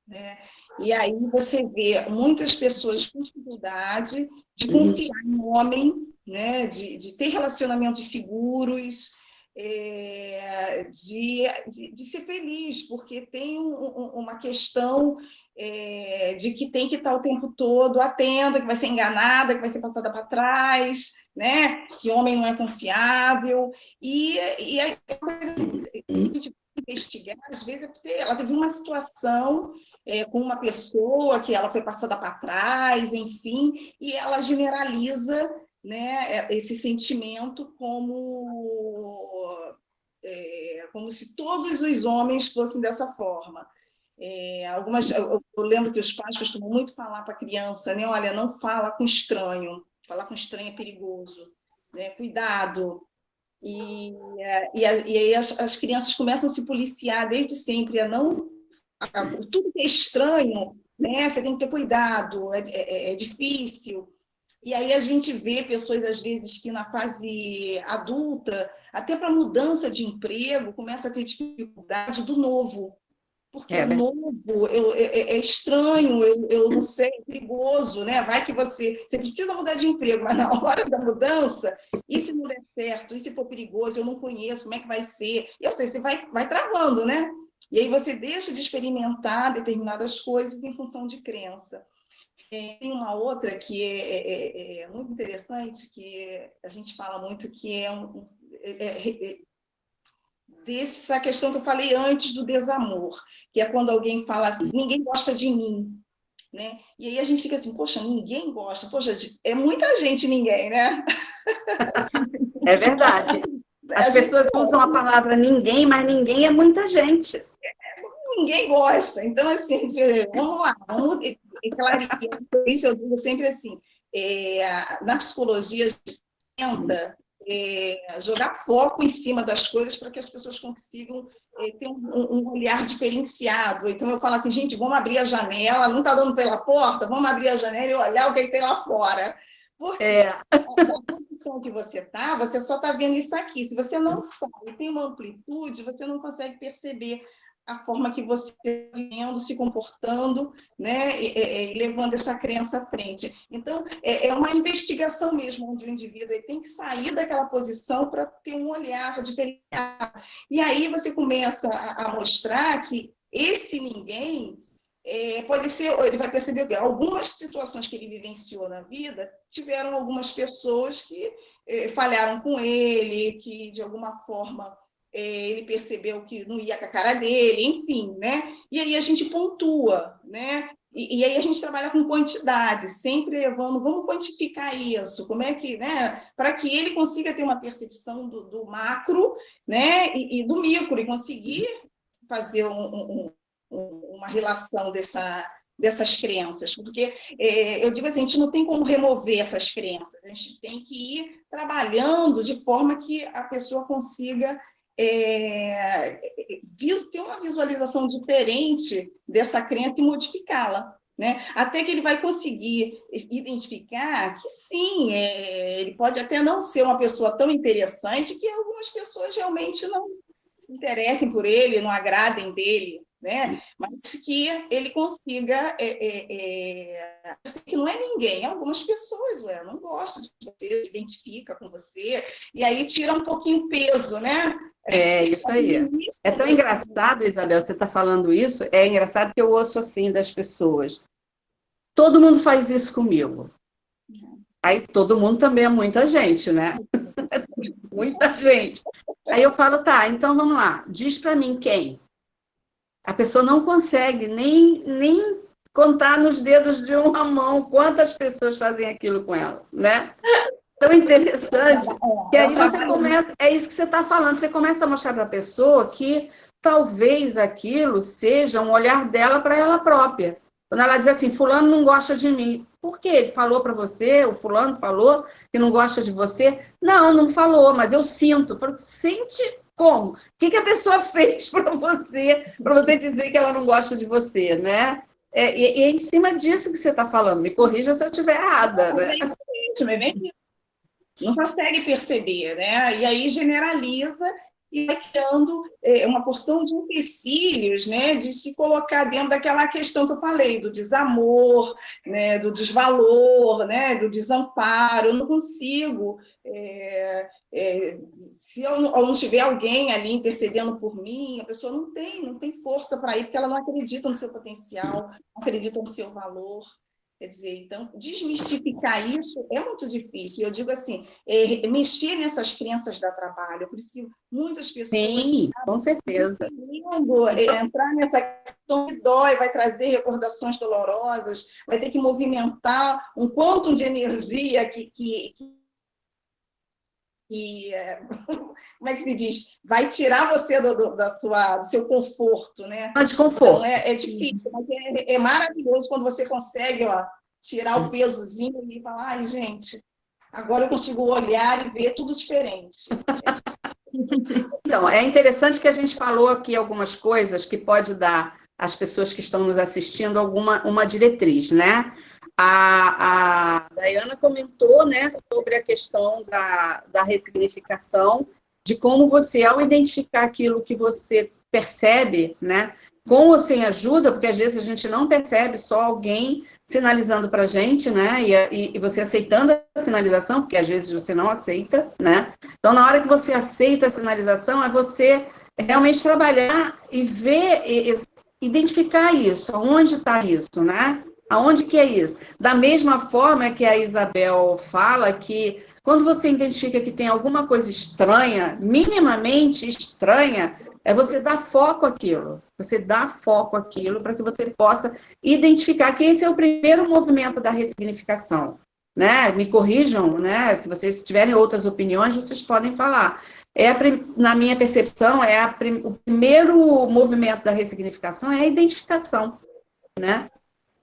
né? E aí você vê muitas pessoas com dificuldade de confiar em homem, né? de ter relacionamentos seguros, de ser feliz, porque tem uma questão de que tem que estar o tempo todo atenta, que vai ser enganada, que vai ser passada para trás, né? Que homem não é confiável. E a coisa que a gente investigar, às vezes, é porque ela teve uma situação com uma pessoa que ela foi passada para trás, enfim, e ela generaliza, né, esse sentimento como se todos os homens fossem dessa forma. Eu lembro que os pais costumam muito falar para a criança, né, olha, não fala com estranho, falar com estranho é perigoso, né, cuidado. E aí as crianças começam a se policiar desde sempre, tudo que é estranho, né? Você tem que ter cuidado, é difícil. E aí a gente vê pessoas, às vezes, que na fase adulta, até para mudança de emprego, começa a ter dificuldade do novo. Porque o novo é estranho, eu não sei, é perigoso, né? Vai que você precisa mudar de emprego, mas na hora da mudança, e se não der certo, e se for perigoso, eu não conheço, como é que vai ser? Eu sei, você vai travando, né? E aí você deixa de experimentar determinadas coisas em função de crença. Tem uma outra que é muito interessante, que a gente fala muito, que dessa questão que eu falei antes do desamor, que é quando alguém fala assim, ninguém gosta de mim, né? E aí a gente fica assim, poxa, ninguém gosta, poxa, é muita gente ninguém, né? É verdade. As pessoas usam a palavra ninguém, mas ninguém é muita gente. Ninguém gosta. Então, assim, vamos lá, vamos clarear isso. Eu digo sempre assim, na psicologia, a gente tenta jogar foco em cima das coisas para que as pessoas consigam ter um olhar diferenciado. Então, eu falo assim, gente, vamos abrir a janela, não está dando pela porta, vamos abrir a janela e olhar o que tem lá fora. Porque na posição que você está, você só está vendo isso aqui. Se você não sabe, tem uma amplitude, você não consegue perceber a forma que você está vivendo, se comportando, né, e levando essa crença à frente. Então, é uma investigação mesmo, onde o indivíduo ele tem que sair daquela posição para ter um olhar diferenciado. E aí você começa a mostrar que esse ninguém pode ser, ele vai perceber que algumas situações que ele vivenciou na vida, tiveram algumas pessoas que falharam com ele, que de alguma forma ele percebeu que não ia com a cara dele, enfim, né? E aí a gente pontua, né? E aí a gente trabalha com quantidade, sempre levando, vamos quantificar isso, como é que, né? Para que ele consiga ter uma percepção do macro, né? E do micro, e conseguir fazer uma relação dessas crenças, porque eu digo assim, a gente não tem como remover essas crenças, a gente tem que ir trabalhando de forma que a pessoa consiga ter uma visualização diferente dessa crença e modificá-la, né? Até que ele vai conseguir identificar que sim, ele pode até não ser uma pessoa tão interessante, que algumas pessoas realmente não se interessem por ele, não agradem dele, né? Mas que ele consiga que não é ninguém, algumas pessoas não gostam de você, se identifica com você, e aí tira um pouquinho o peso, né? É isso aí. É tão engraçado, Isabel, você está falando isso, é engraçado que eu ouço assim das pessoas. Todo mundo faz isso comigo. Aí todo mundo também é muita gente, né? Muita gente. Aí eu falo, tá, então vamos lá, diz para mim quem? A pessoa não consegue nem contar nos dedos de uma mão quantas pessoas fazem aquilo com ela, né? Tão interessante que aí você começa, é isso que você está falando, você começa a mostrar para a pessoa que talvez aquilo seja um olhar dela para ela própria. Quando ela diz assim, fulano não gosta de mim. Por quê? Ele falou para você, o fulano falou que não gosta de você? Não falou, mas eu sinto. Eu falo, sente como? O que a pessoa fez para você dizer que ela não gosta de você, né? E é em cima disso que você está falando. Me corrija se eu estiver errada, né? Não consegue perceber, né? E aí generaliza e vai criando uma porção de empecilhos, né? De se colocar dentro daquela questão que eu falei, do desamor, né? Do desvalor, né? Do desamparo. Eu não consigo. Se eu não tiver alguém ali intercedendo por mim, a pessoa não tem força para ir, porque ela não acredita no seu potencial, não acredita no seu valor. Quer dizer, então, desmistificar isso é muito difícil. Eu digo assim, mexer nessas crenças dá trabalho. Por isso que muitas pessoas... Sim, com certeza. Entrar nessa questão que dói, vai trazer recordações dolorosas, vai ter que movimentar um quantum de energia como é que se diz? Vai tirar você do seu conforto, né? De conforto. Então, é difícil, mas é maravilhoso quando você consegue tirar o pesozinho e falar, ai, gente, agora eu consigo olhar e ver tudo diferente. Então, é interessante que a gente falou aqui algumas coisas que pode dar às pessoas que estão nos assistindo uma diretriz, né? A Dayana comentou, né, sobre a questão da ressignificação, de como você, ao identificar aquilo que você percebe, né, com ou sem ajuda, porque às vezes a gente não percebe, só alguém sinalizando para a gente, né, e você aceitando a sinalização, porque às vezes você não aceita, né, então na hora que você aceita a sinalização, é você realmente trabalhar e ver, identificar isso, aonde está isso, né? Aonde que é isso? Da mesma forma que a Isabel fala que quando você identifica que tem alguma coisa estranha, minimamente estranha, é você dar foco àquilo. Você dá foco àquilo para que você possa identificar que esse é o primeiro movimento da ressignificação, né? Me corrijam, né? Se vocês tiverem outras opiniões, vocês podem falar. Na minha percepção, o primeiro movimento da ressignificação é a identificação, né?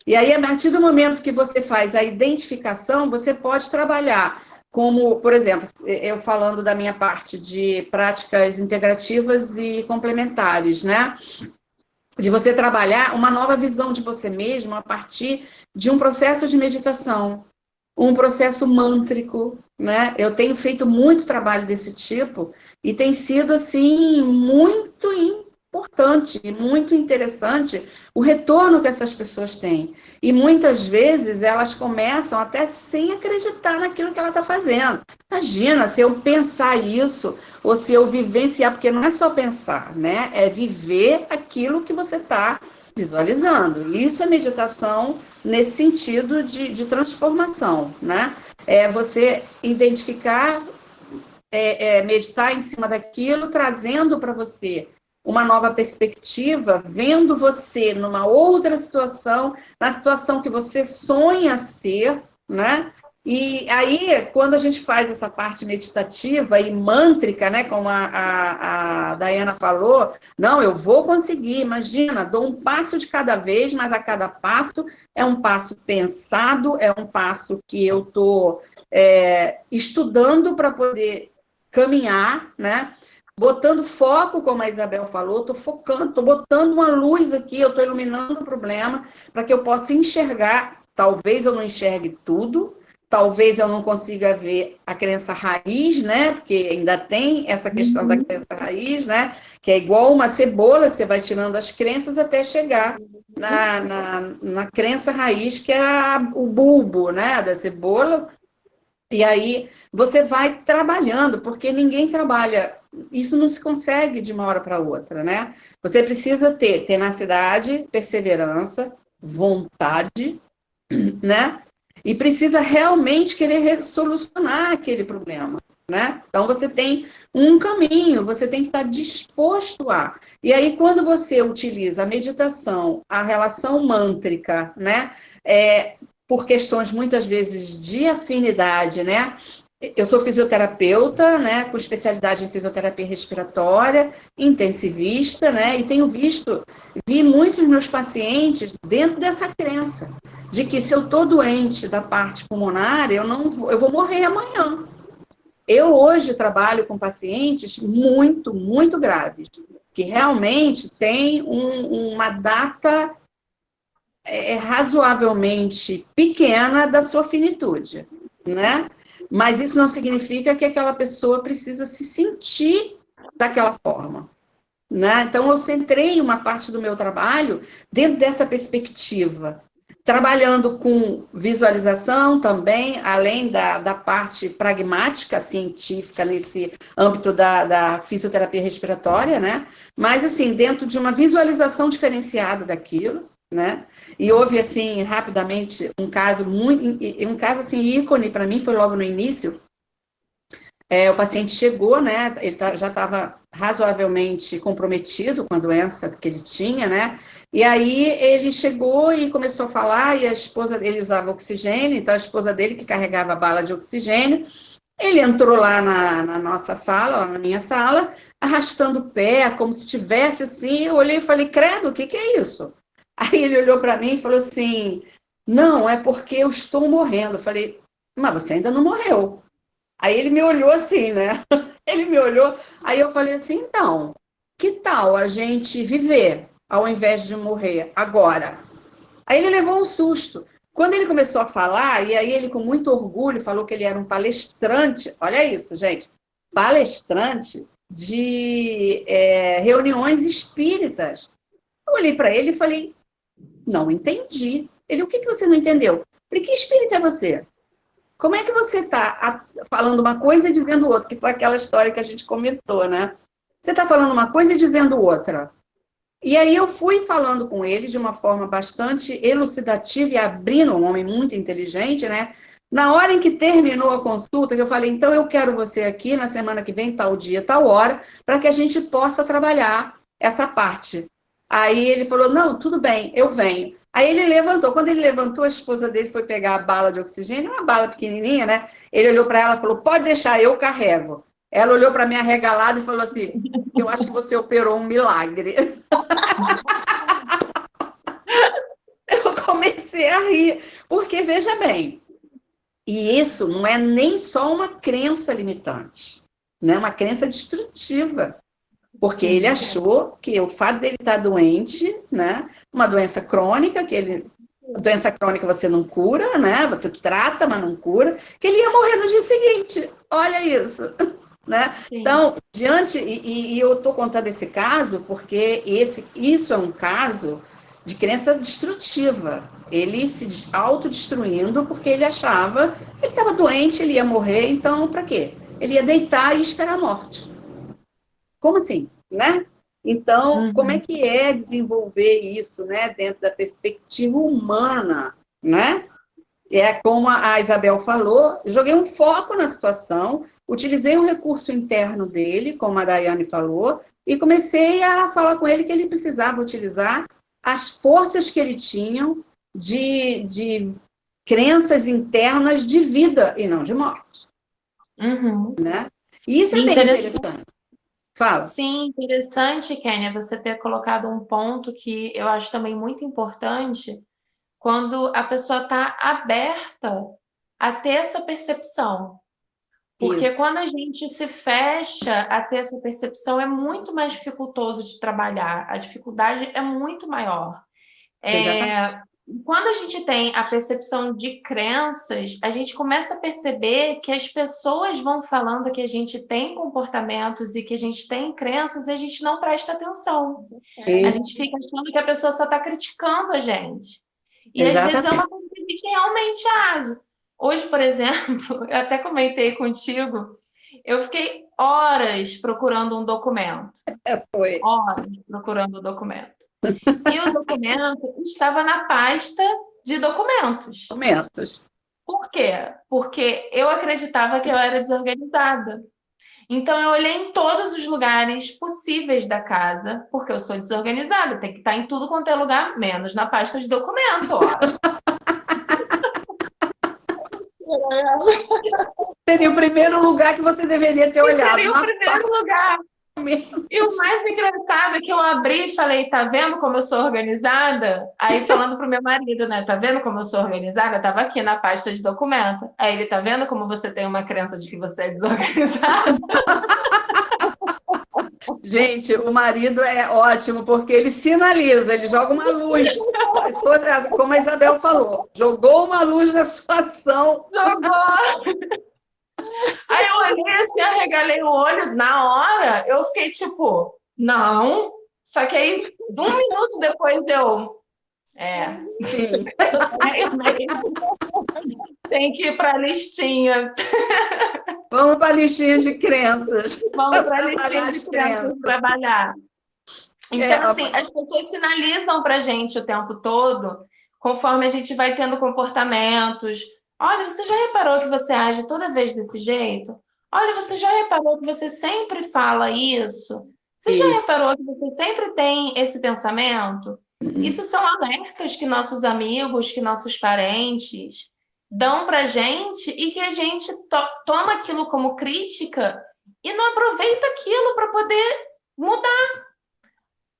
E aí, a partir do momento que você faz a identificação, você pode trabalhar como, por exemplo, eu falando da minha parte de práticas integrativas e complementares, né? De você trabalhar uma nova visão de você mesmo a partir de um processo de meditação, um processo mântrico, né? Eu tenho feito muito trabalho desse tipo e tem sido, assim, muito importante e muito interessante o retorno que essas pessoas têm. E muitas vezes elas começam até sem acreditar naquilo que ela está fazendo. Imagina se eu pensar isso ou se eu vivenciar, porque não é só pensar, né? É viver aquilo que você está visualizando. Isso é meditação nesse sentido de transformação, né? É você identificar, meditar em cima daquilo, trazendo para você uma nova perspectiva, vendo você numa outra situação, na situação que você sonha ser, né? E aí, quando a gente faz essa parte meditativa e mântrica, né, como a Dayana falou, não, eu vou conseguir, imagina, dou um passo de cada vez, mas a cada passo é um passo pensado, é um passo que eu estou estudando para poder caminhar, né? Botando foco, como a Isabel falou, estou focando, estou botando uma luz aqui, eu estou iluminando o problema para que eu possa enxergar. Talvez eu não enxergue tudo, talvez eu não consiga ver a crença raiz, né? Porque ainda tem essa questão da crença raiz, né? Que é igual uma cebola, que você vai tirando as crenças até chegar na crença raiz, que é o bulbo, né? Da cebola. E aí você vai trabalhando, porque ninguém trabalha, isso não se consegue de uma hora para outra, né? Você precisa ter tenacidade, perseverança, vontade, né? E precisa realmente querer solucionar aquele problema, né? Então você tem um caminho, você tem que estar disposto a. E aí quando você utiliza a meditação, a relação mântrica, né? Por questões, muitas vezes, de afinidade, né? Eu sou fisioterapeuta, né, com especialidade em fisioterapia respiratória, intensivista, né, e vi muitos meus pacientes dentro dessa crença, de que se eu estou doente da parte pulmonar, eu vou morrer amanhã. Eu hoje trabalho com pacientes muito, muito graves, que realmente têm uma data razoavelmente pequena da sua finitude, né? Mas isso não significa que aquela pessoa precisa se sentir daquela forma, né? Então, eu centrei uma parte do meu trabalho dentro dessa perspectiva, trabalhando com visualização também, além da parte pragmática, científica, nesse âmbito da fisioterapia respiratória, né? Mas, assim, dentro de uma visualização diferenciada daquilo, né? E houve, assim, rapidamente, um caso assim, ícone para mim, foi logo no início. O paciente chegou, né? Ele já estava razoavelmente comprometido com a doença que ele tinha, né? E aí ele chegou e começou a falar, e a esposa dele usava oxigênio, então a esposa dele que carregava a bala de oxigênio, ele entrou lá na nossa sala, lá na minha sala, arrastando o pé, como se tivesse assim. Eu olhei e falei, credo, o que é isso? Aí ele olhou para mim e falou assim, não, é porque eu estou morrendo. Eu falei, mas você ainda não morreu. Aí ele me olhou assim, né? Ele me olhou, aí eu falei assim, então, que tal a gente viver ao invés de morrer agora? Aí ele levou um susto. Quando ele começou a falar, e aí ele com muito orgulho falou que ele era um palestrante, olha isso, gente, palestrante de reuniões espíritas. Eu olhei para ele e falei, não entendi. Ele, o que você não entendeu? Eu falei, que espírito é você? Como é que você está falando uma coisa e dizendo outra? Que foi aquela história que a gente comentou, né? Você está falando uma coisa e dizendo outra. E aí eu fui falando com ele de uma forma bastante elucidativa e abrindo, um homem muito inteligente, né? Na hora em que terminou a consulta, que eu falei, então eu quero você aqui na semana que vem, tal dia, tal hora, para que a gente possa trabalhar essa parte. Aí ele falou, não, tudo bem, eu venho. Aí ele levantou. Quando ele levantou, a esposa dele foi pegar a bala de oxigênio, uma bala pequenininha, né? Ele olhou para ela e falou, pode deixar, eu carrego. Ela olhou para mim arregalada e falou assim, eu acho que você operou um milagre. Eu comecei a rir, porque veja bem, e isso não é nem só uma crença limitante, né? Uma crença destrutiva. Porque ele achou que o fato dele estar doente, né? Uma doença crônica, doença crônica você não cura, né? Você trata, mas não cura, que ele ia morrer no dia seguinte. Olha isso, né? Sim. Então, e eu estou contando esse caso porque isso é um caso de crença destrutiva. Ele se autodestruindo porque ele achava que ele estava doente, ele ia morrer, então para quê? Ele ia deitar e esperar a morte. Como assim, né? Então, como é que é desenvolver isso, né, dentro da perspectiva humana, né? É como a Isabel falou, joguei um foco na situação, utilizei um recurso interno dele, como a Daiane falou, e comecei a falar com ele que ele precisava utilizar as forças que ele tinha de crenças internas de vida e não de morte. Né? E isso é bem interessante. Fala. Sim, interessante, Kênia, você ter colocado um ponto que eu acho também muito importante, quando a pessoa está aberta a ter essa percepção. Porque Isso. quando a gente se fecha a ter essa percepção, é muito mais dificultoso de trabalhar, a dificuldade é muito maior. Quando a gente tem a percepção de crenças, a gente começa a perceber que as pessoas vão falando que a gente tem comportamentos e que a gente tem crenças e a gente não presta atenção. A gente fica achando que a pessoa só está criticando a gente. E às vezes é uma coisa que a gente realmente age. Hoje, por exemplo, eu até comentei contigo, eu fiquei horas procurando um documento. Foi. Horas procurando o documento. E o documento estava na pasta de documentos. Por quê? Porque eu acreditava que eu era desorganizada. Então, eu olhei em todos os lugares possíveis da casa, porque eu sou desorganizada, tem que estar em tudo quanto é lugar, menos na pasta de documento, ó. Seria o primeiro lugar que você deveria ter olhado. Seria o primeiro lugar. E o mais engraçado é que eu abri e falei, tá vendo como eu sou organizada? Aí falando pro meu marido, né? Tá vendo como eu sou organizada? Tava aqui na pasta de documento. Aí ele, tá vendo como você tem uma crença de que você é desorganizada? Gente, o marido é ótimo, porque ele sinaliza, ele joga uma luz. Como a Isabel falou, jogou uma luz na situação. Jogou! Aí eu olhei assim, arregalei o olho, na hora, eu fiquei tipo, não. Só que aí, 1 minuto depois eu... Sim. Tem que ir para a listinha. Vamos para a listinha de crenças. Vamos para a listinha de crenças trabalhar. Então, assim, as pessoas sinalizam para a gente o tempo todo, conforme a gente vai tendo comportamentos. Olha, você já reparou que você age toda vez desse jeito? Olha, você já reparou que você sempre fala isso? Você já reparou que você sempre tem esse pensamento? Isso são alertas que nossos amigos, que nossos parentes dão pra gente e que a gente toma aquilo como crítica e não aproveita aquilo para poder mudar.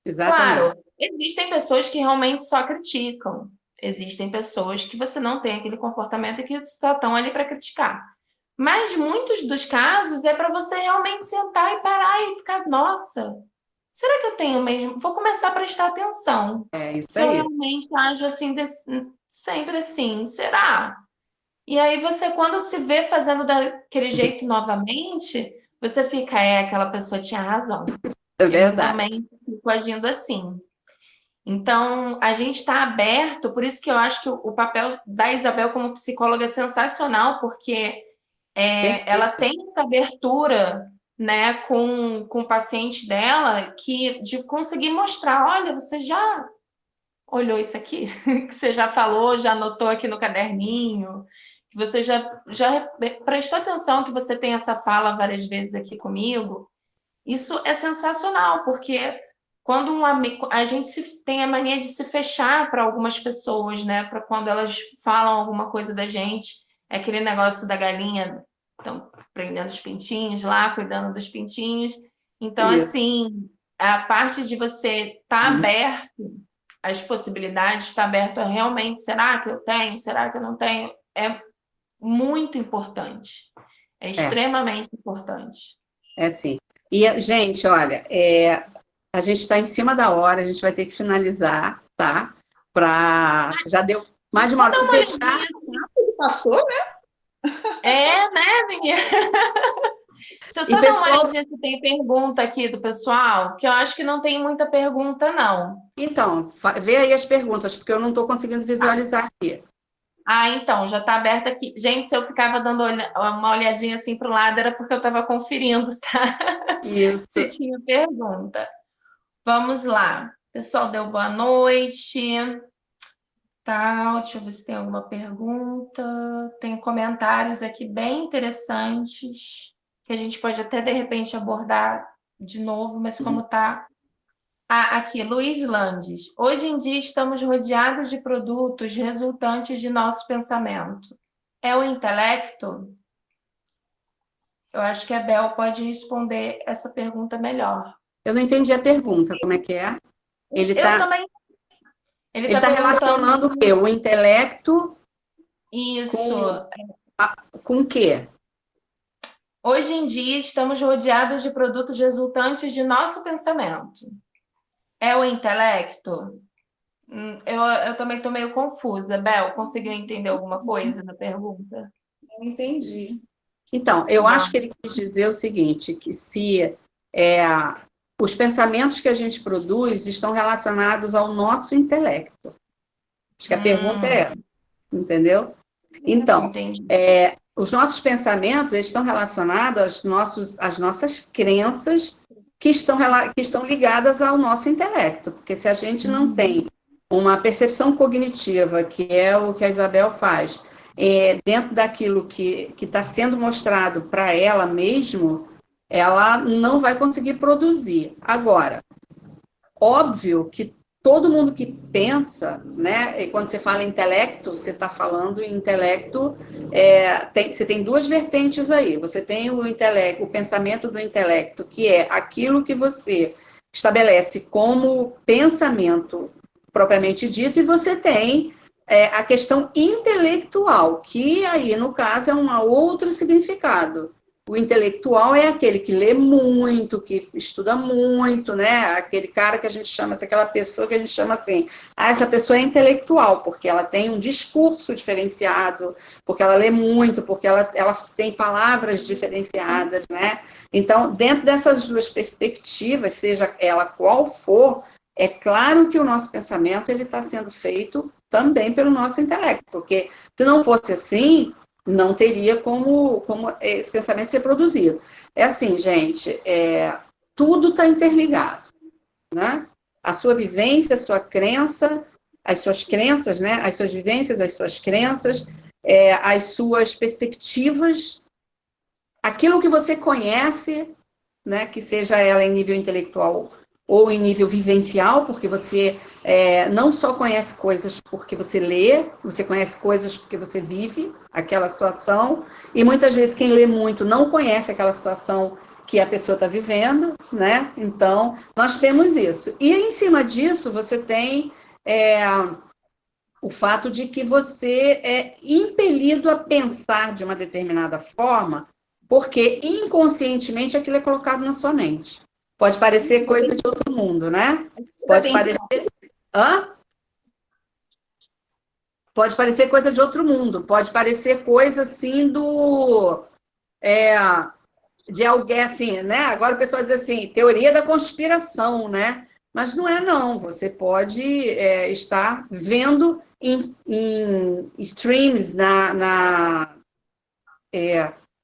Exatamente. Claro, existem pessoas que realmente só criticam. Existem pessoas que você não tem aquele comportamento e que só estão ali para criticar. Mas muitos dos casos é para você realmente sentar e parar e ficar, nossa, será que eu tenho mesmo? Vou começar a prestar atenção. Isso Se aí. eu realmente ajo assim, sempre assim, será? E aí você, quando se vê fazendo daquele jeito novamente, você fica, aquela pessoa tinha razão. É verdade. Eu também fico agindo assim. Então, a gente está aberto, por isso que eu acho que o papel da Isabel como psicóloga é sensacional, porque ela tem essa abertura né, com o paciente dela, de conseguir mostrar, olha, você já olhou isso aqui? Que você já falou, já anotou aqui no caderninho, que você já prestou atenção que você tem essa fala várias vezes aqui comigo. Isso é sensacional, porque quando a gente tem a mania de se fechar para algumas pessoas, né? Para quando elas falam alguma coisa da gente, é aquele negócio da galinha, então, prendendo os pintinhos lá, cuidando dos pintinhos. Então, Isso. assim, a parte de você estar aberto às possibilidades, estar aberto a realmente, será que eu tenho? Será que eu não tenho? É muito importante. É extremamente importante. É sim. E, gente, olha, a gente está em cima da hora, a gente vai ter que finalizar, tá? Já deu mais de uma hora. Se deixar. Passou, né? Né, menina? Deixa eu só dar uma olhadinha se tem pergunta aqui do pessoal, que eu acho que não tem muita pergunta, não. Então, vê aí as perguntas, porque eu não estou conseguindo visualizar aqui. Então, já está aberta aqui. Gente, se eu ficava dando uma olhadinha assim para o lado, era porque eu estava conferindo, tá? Isso. Se tinha pergunta. Vamos lá. O pessoal deu boa noite. Tá, deixa eu ver se tem alguma pergunta. Tem comentários aqui bem interessantes, que a gente pode até, de repente, abordar de novo, mas como tá... aqui, Luiz Landes. Hoje em dia estamos rodeados de produtos resultantes de nosso pensamento. É o intelecto? Eu acho que a Bel pode responder essa pergunta melhor. Eu não entendi a pergunta, como é que é? Ele está relacionando o quê? O intelecto Isso. Com o quê? Hoje em dia estamos rodeados de produtos resultantes de nosso pensamento. É o intelecto? Eu também estou meio confusa. Bel, conseguiu entender alguma coisa da pergunta? Não entendi. Então, eu acho que ele quis dizer o seguinte, que se os pensamentos que a gente produz estão relacionados ao nosso intelecto. Acho que a pergunta é essa, entendeu? Então, os nossos pensamentos eles estão relacionados às nossas crenças que estão ligadas ao nosso intelecto. Porque se a gente não tem uma percepção cognitiva, que é o que a Isabel faz, dentro daquilo que está sendo mostrado para ela mesmo, ela não vai conseguir produzir. Agora, óbvio que todo mundo que pensa, né? E quando você fala em intelecto, você está falando em intelecto, você tem duas vertentes aí. Você tem o intelecto, o pensamento do intelecto, que é aquilo que você estabelece como pensamento propriamente dito, e você tem a questão intelectual, que aí, no caso, é um outro significado. O intelectual é aquele que lê muito, que estuda muito, né? Aquele cara que a gente chama, aquela pessoa que a gente chama assim, essa pessoa é intelectual, porque ela tem um discurso diferenciado, porque ela lê muito, porque ela tem palavras diferenciadas, né? Então, dentro dessas duas perspectivas, seja ela qual for, é claro que o nosso pensamento ele está sendo feito também pelo nosso intelecto, porque se não fosse assim, não teria como esse pensamento ser produzido. É assim, gente, tudo está interligado, né? A sua vivência, a sua crença, as suas crenças, né? As suas vivências, as suas crenças, as suas perspectivas, aquilo que você conhece, né? Que seja ela em nível intelectual ou em nível vivencial, porque você não só conhece coisas porque você lê, você conhece coisas porque você vive aquela situação, e muitas vezes quem lê muito não conhece aquela situação que a pessoa está vivendo, né? Então, nós temos isso. E em cima disso, você tem o fato de que você é impelido a pensar de uma determinada forma, porque inconscientemente aquilo é colocado na sua mente. Pode parecer coisa de outro mundo, né? Pode parecer... Hã? Pode parecer coisa de outro mundo. Pode parecer coisa, assim, de alguém, assim, né? Agora o pessoal diz assim, teoria da conspiração, né? Mas não é, não. Você pode estar vendo em streams,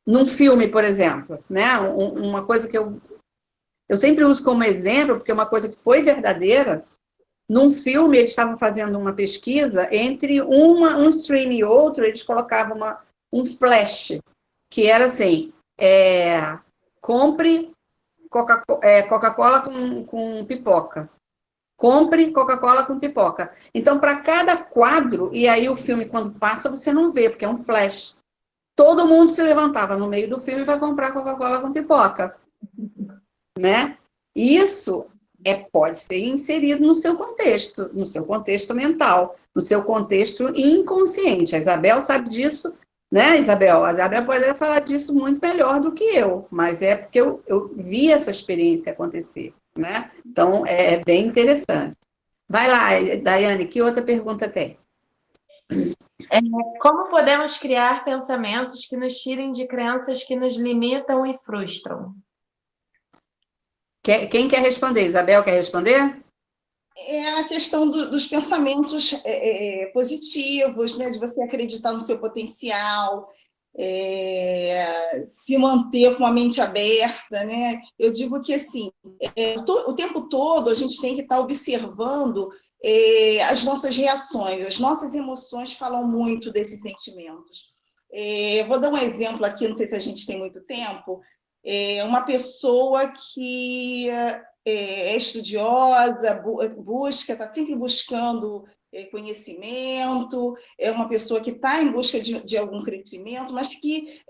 num filme, por exemplo, né? Uma coisa que eu sempre uso como exemplo, porque é uma coisa que foi verdadeira. Num filme, eles estavam fazendo uma pesquisa, entre um stream e outro, eles colocavam um flash, que era assim, compre Coca-Cola com pipoca. Compre Coca-Cola com pipoca. Então, para cada quadro, e aí o filme, quando passa, você não vê, porque é um flash. Todo mundo se levantava no meio do filme para comprar Coca-Cola com pipoca. Né? Isso pode ser inserido no seu contexto mental, no seu contexto inconsciente. A Isabel sabe disso, né, Isabel? A Isabel pode falar disso muito melhor do que eu, mas é porque eu vi essa experiência acontecer, né? Então, é bem interessante. Vai lá, Daiane, que outra pergunta tem? Como podemos criar pensamentos que nos tirem de crenças que nos limitam e frustram? Quem quer responder? Isabel quer responder? É a questão dos pensamentos positivos, né? De você acreditar no seu potencial, se manter com a mente aberta, né? Eu digo que assim, o tempo todo a gente tem que estar observando as nossas reações, as nossas emoções falam muito desses sentimentos. Vou dar um exemplo aqui, não sei se a gente tem muito tempo. Uma pessoa que é estudiosa, está sempre buscando conhecimento, é uma pessoa que está em busca de algum crescimento, mas que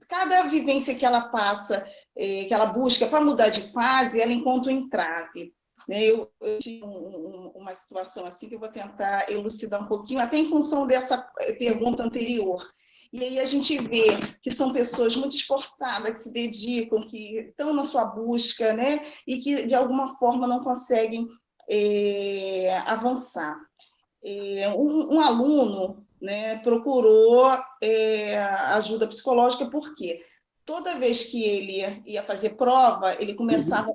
cada vivência que ela passa, que ela busca para mudar de fase, ela encontra um entrave. Eu tive uma situação assim que eu vou tentar elucidar um pouquinho, até em função dessa pergunta anterior. E aí a gente vê que são pessoas muito esforçadas, que se dedicam, que estão na sua busca, né? E que, de alguma forma, não conseguem avançar. Um aluno, né, procurou ajuda psicológica, porque toda vez que ele ia fazer prova, ele começava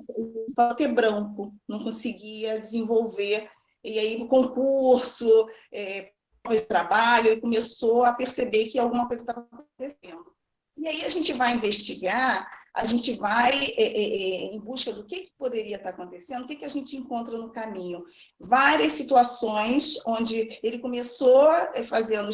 a ter branco, não conseguia desenvolver. E aí, no concurso, de trabalho, ele começou a perceber que alguma coisa estava acontecendo. E aí a gente vai investigar, a gente vai em busca do que poderia estar acontecendo, o que a gente encontra no caminho. Várias situações onde ele começou fazendo,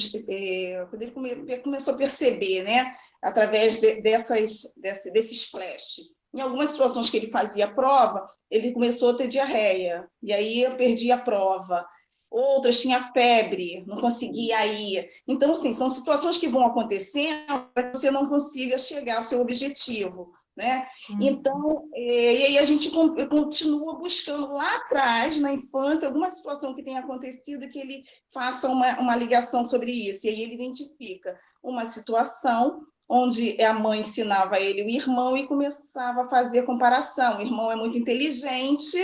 quando ele começou a perceber, né, através desses flashes. Em algumas situações que ele fazia a prova, ele começou a ter diarreia, e aí eu perdi a prova. Outras tinha febre, não conseguia ir. Então, assim, são situações que vão acontecendo para que você não consiga chegar ao seu objetivo, né? Então, e aí a gente continua buscando lá atrás, na infância, alguma situação que tenha acontecido e que ele faça uma ligação sobre isso. E aí ele identifica uma situação onde a mãe ensinava ele o irmão e começava a fazer comparação. O irmão é muito inteligente,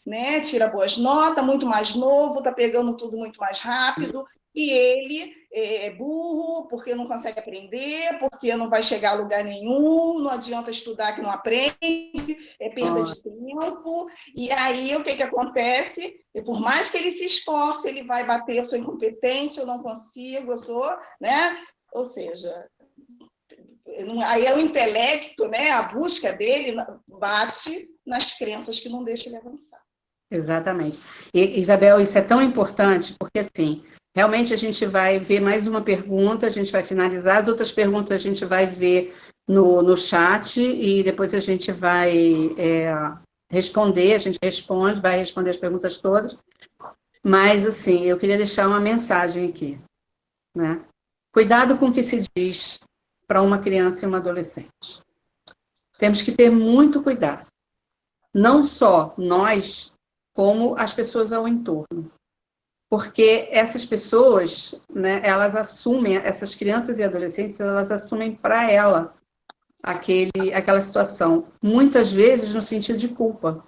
né? Tira boas notas, muito mais novo, está pegando tudo muito mais rápido, e ele é burro porque não consegue aprender, porque não vai chegar a lugar nenhum, não adianta estudar que não aprende, é perda de tempo. E aí o que acontece? E por mais que ele se esforce, ele vai bater: eu sou incompetente, eu não consigo, eu sou, né? Ou seja, aí é o intelecto, né? A busca dele bate nas crenças que não deixam ele avançar. Exatamente. E, Isabel, isso é tão importante, porque, assim, realmente a gente vai ver mais uma pergunta, a gente vai finalizar, as outras perguntas a gente vai ver no chat e depois a gente vai responder, a gente vai responder as perguntas todas, mas, assim, eu queria deixar uma mensagem aqui, né? Cuidado com o que se diz para uma criança e uma adolescente. Temos que ter muito cuidado. Não só nós, como as pessoas ao entorno. Porque essas pessoas, né, elas assumem, essas crianças e adolescentes, elas assumem para ela aquela situação, muitas vezes no sentido de culpa.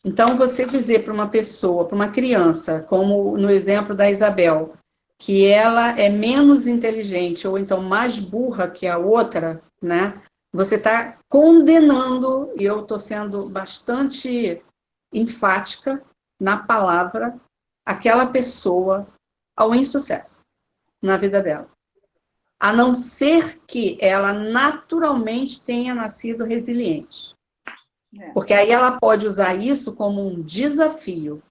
Então, você dizer para uma pessoa, para uma criança, como no exemplo da Isabel, que ela é menos inteligente ou então mais burra que a outra, né? Você está condenando, e eu estou sendo bastante enfática na palavra, aquela pessoa ao insucesso na vida dela. a não ser que ela naturalmente tenha nascido resiliente. Porque aí ela pode usar isso como um desafio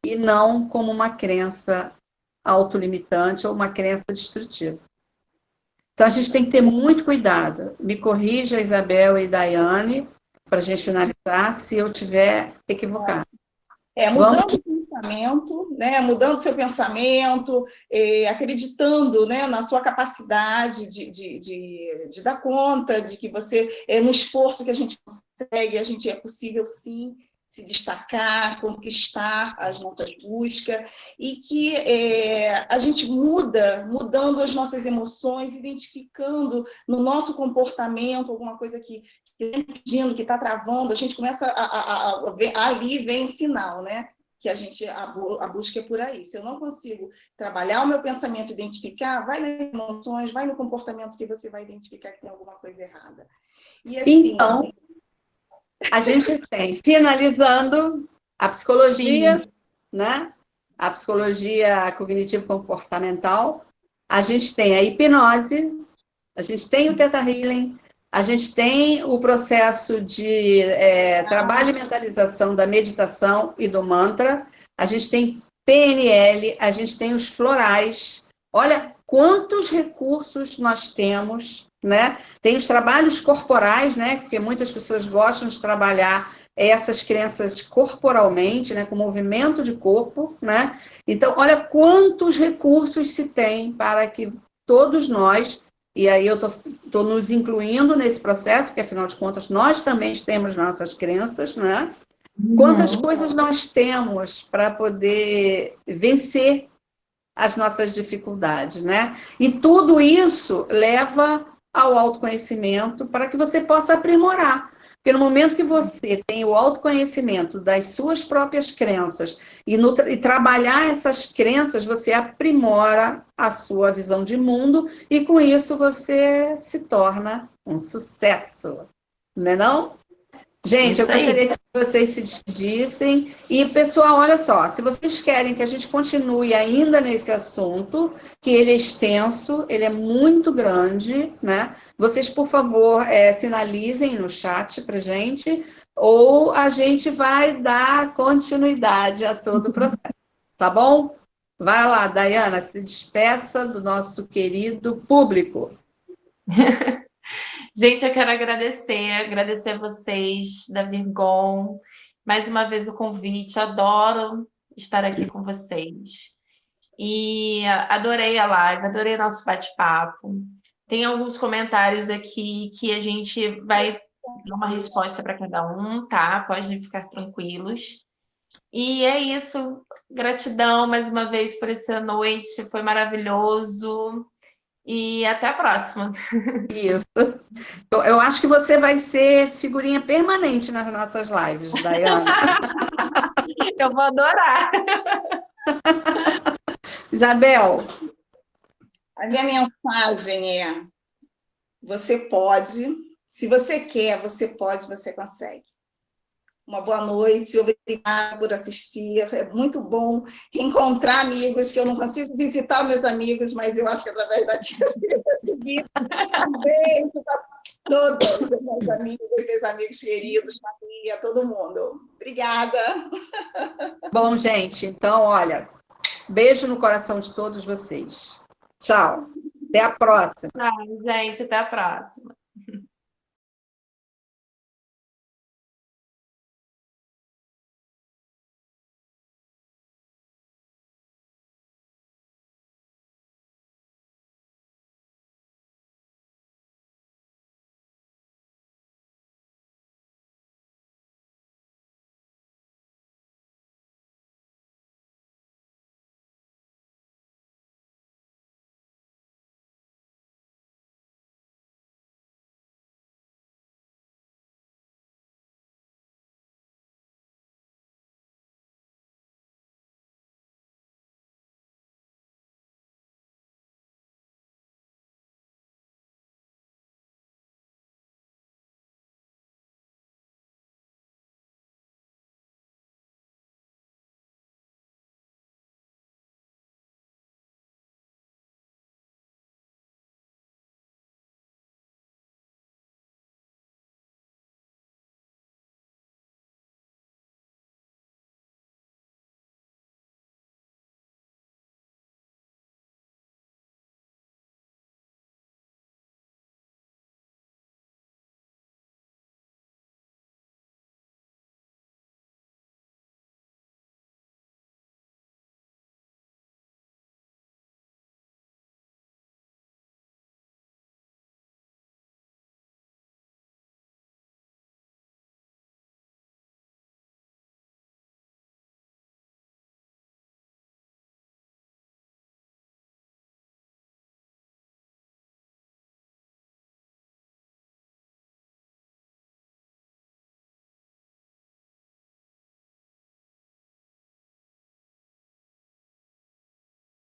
e não como uma crença autolimitante ou uma crença destrutiva. Então, a gente tem que ter muito cuidado. Me corrija, Isabel e Daiane, para a gente finalizar, se eu estiver equivocado. Mudando o pensamento, né? Mudando seu pensamento, acreditando, né, na sua capacidade de dar conta, de que você, no esforço que a gente consegue, é possível sim se destacar, conquistar as nossas buscas, e que a gente mudando as nossas emoções, identificando no nosso comportamento alguma coisa que está impedindo, que está travando, a gente começa ali vem o sinal, né? Que a busca é por aí. Se eu não consigo trabalhar o meu pensamento, identificar, vai nas emoções, vai no comportamento que você vai identificar que tem alguma coisa errada. E assim, então, a gente tem, finalizando, a psicologia, né? A psicologia cognitivo-comportamental, a gente tem a hipnose, a gente tem o Theta Healing, a gente tem o processo de trabalho e mentalização da meditação e do mantra, a gente tem PNL, a gente tem os florais. Olha quantos recursos nós temos, né? Tem os trabalhos corporais, né? Porque muitas pessoas gostam de trabalhar essas crenças corporalmente, né? Com movimento de corpo, né? Então, olha quantos recursos se tem para que todos nós, e aí eu estou nos incluindo nesse processo, porque afinal de contas nós também temos nossas crenças, né? Quantas coisas nós temos para poder vencer as nossas dificuldades, né? E tudo isso leva ao autoconhecimento para que você possa aprimorar. Porque no momento que você tem o autoconhecimento das suas próprias crenças e trabalhar essas crenças, você aprimora a sua visão de mundo e com isso você se torna um sucesso, não é não? Gente, eu gostaria que vocês se despedissem. E, pessoal, olha só, se vocês querem que a gente continue ainda nesse assunto, que ele é extenso, ele é muito grande, né? Vocês, por favor, sinalizem no chat pra gente, ou a gente vai dar continuidade a todo o processo, tá bom? Vai lá, Daiana, se despeça do nosso querido público. Gente, eu quero agradecer a vocês da Virgon, mais uma vez o convite, adoro estar aqui com vocês. E adorei a live, adorei o nosso bate-papo. Tem alguns comentários aqui que a gente vai dar uma resposta para cada um, tá? Podem ficar tranquilos. E é isso, gratidão mais uma vez por essa noite, foi maravilhoso. E até a próxima. Isso. Eu acho que você vai ser figurinha permanente nas nossas lives, Daiana. Eu vou adorar. Isabel. A minha mensagem é: você pode, se você quer, você pode, você consegue. Uma boa noite, obrigada por assistir. É muito bom reencontrar amigos, que eu não consigo visitar meus amigos, mas eu acho que através daqui eu consegui. Um beijo para todos os meus amigos queridos, Maria, todo mundo. Obrigada. Bom, gente, então, olha, beijo no coração de todos vocês. Tchau. Até a próxima. Gente, até a próxima.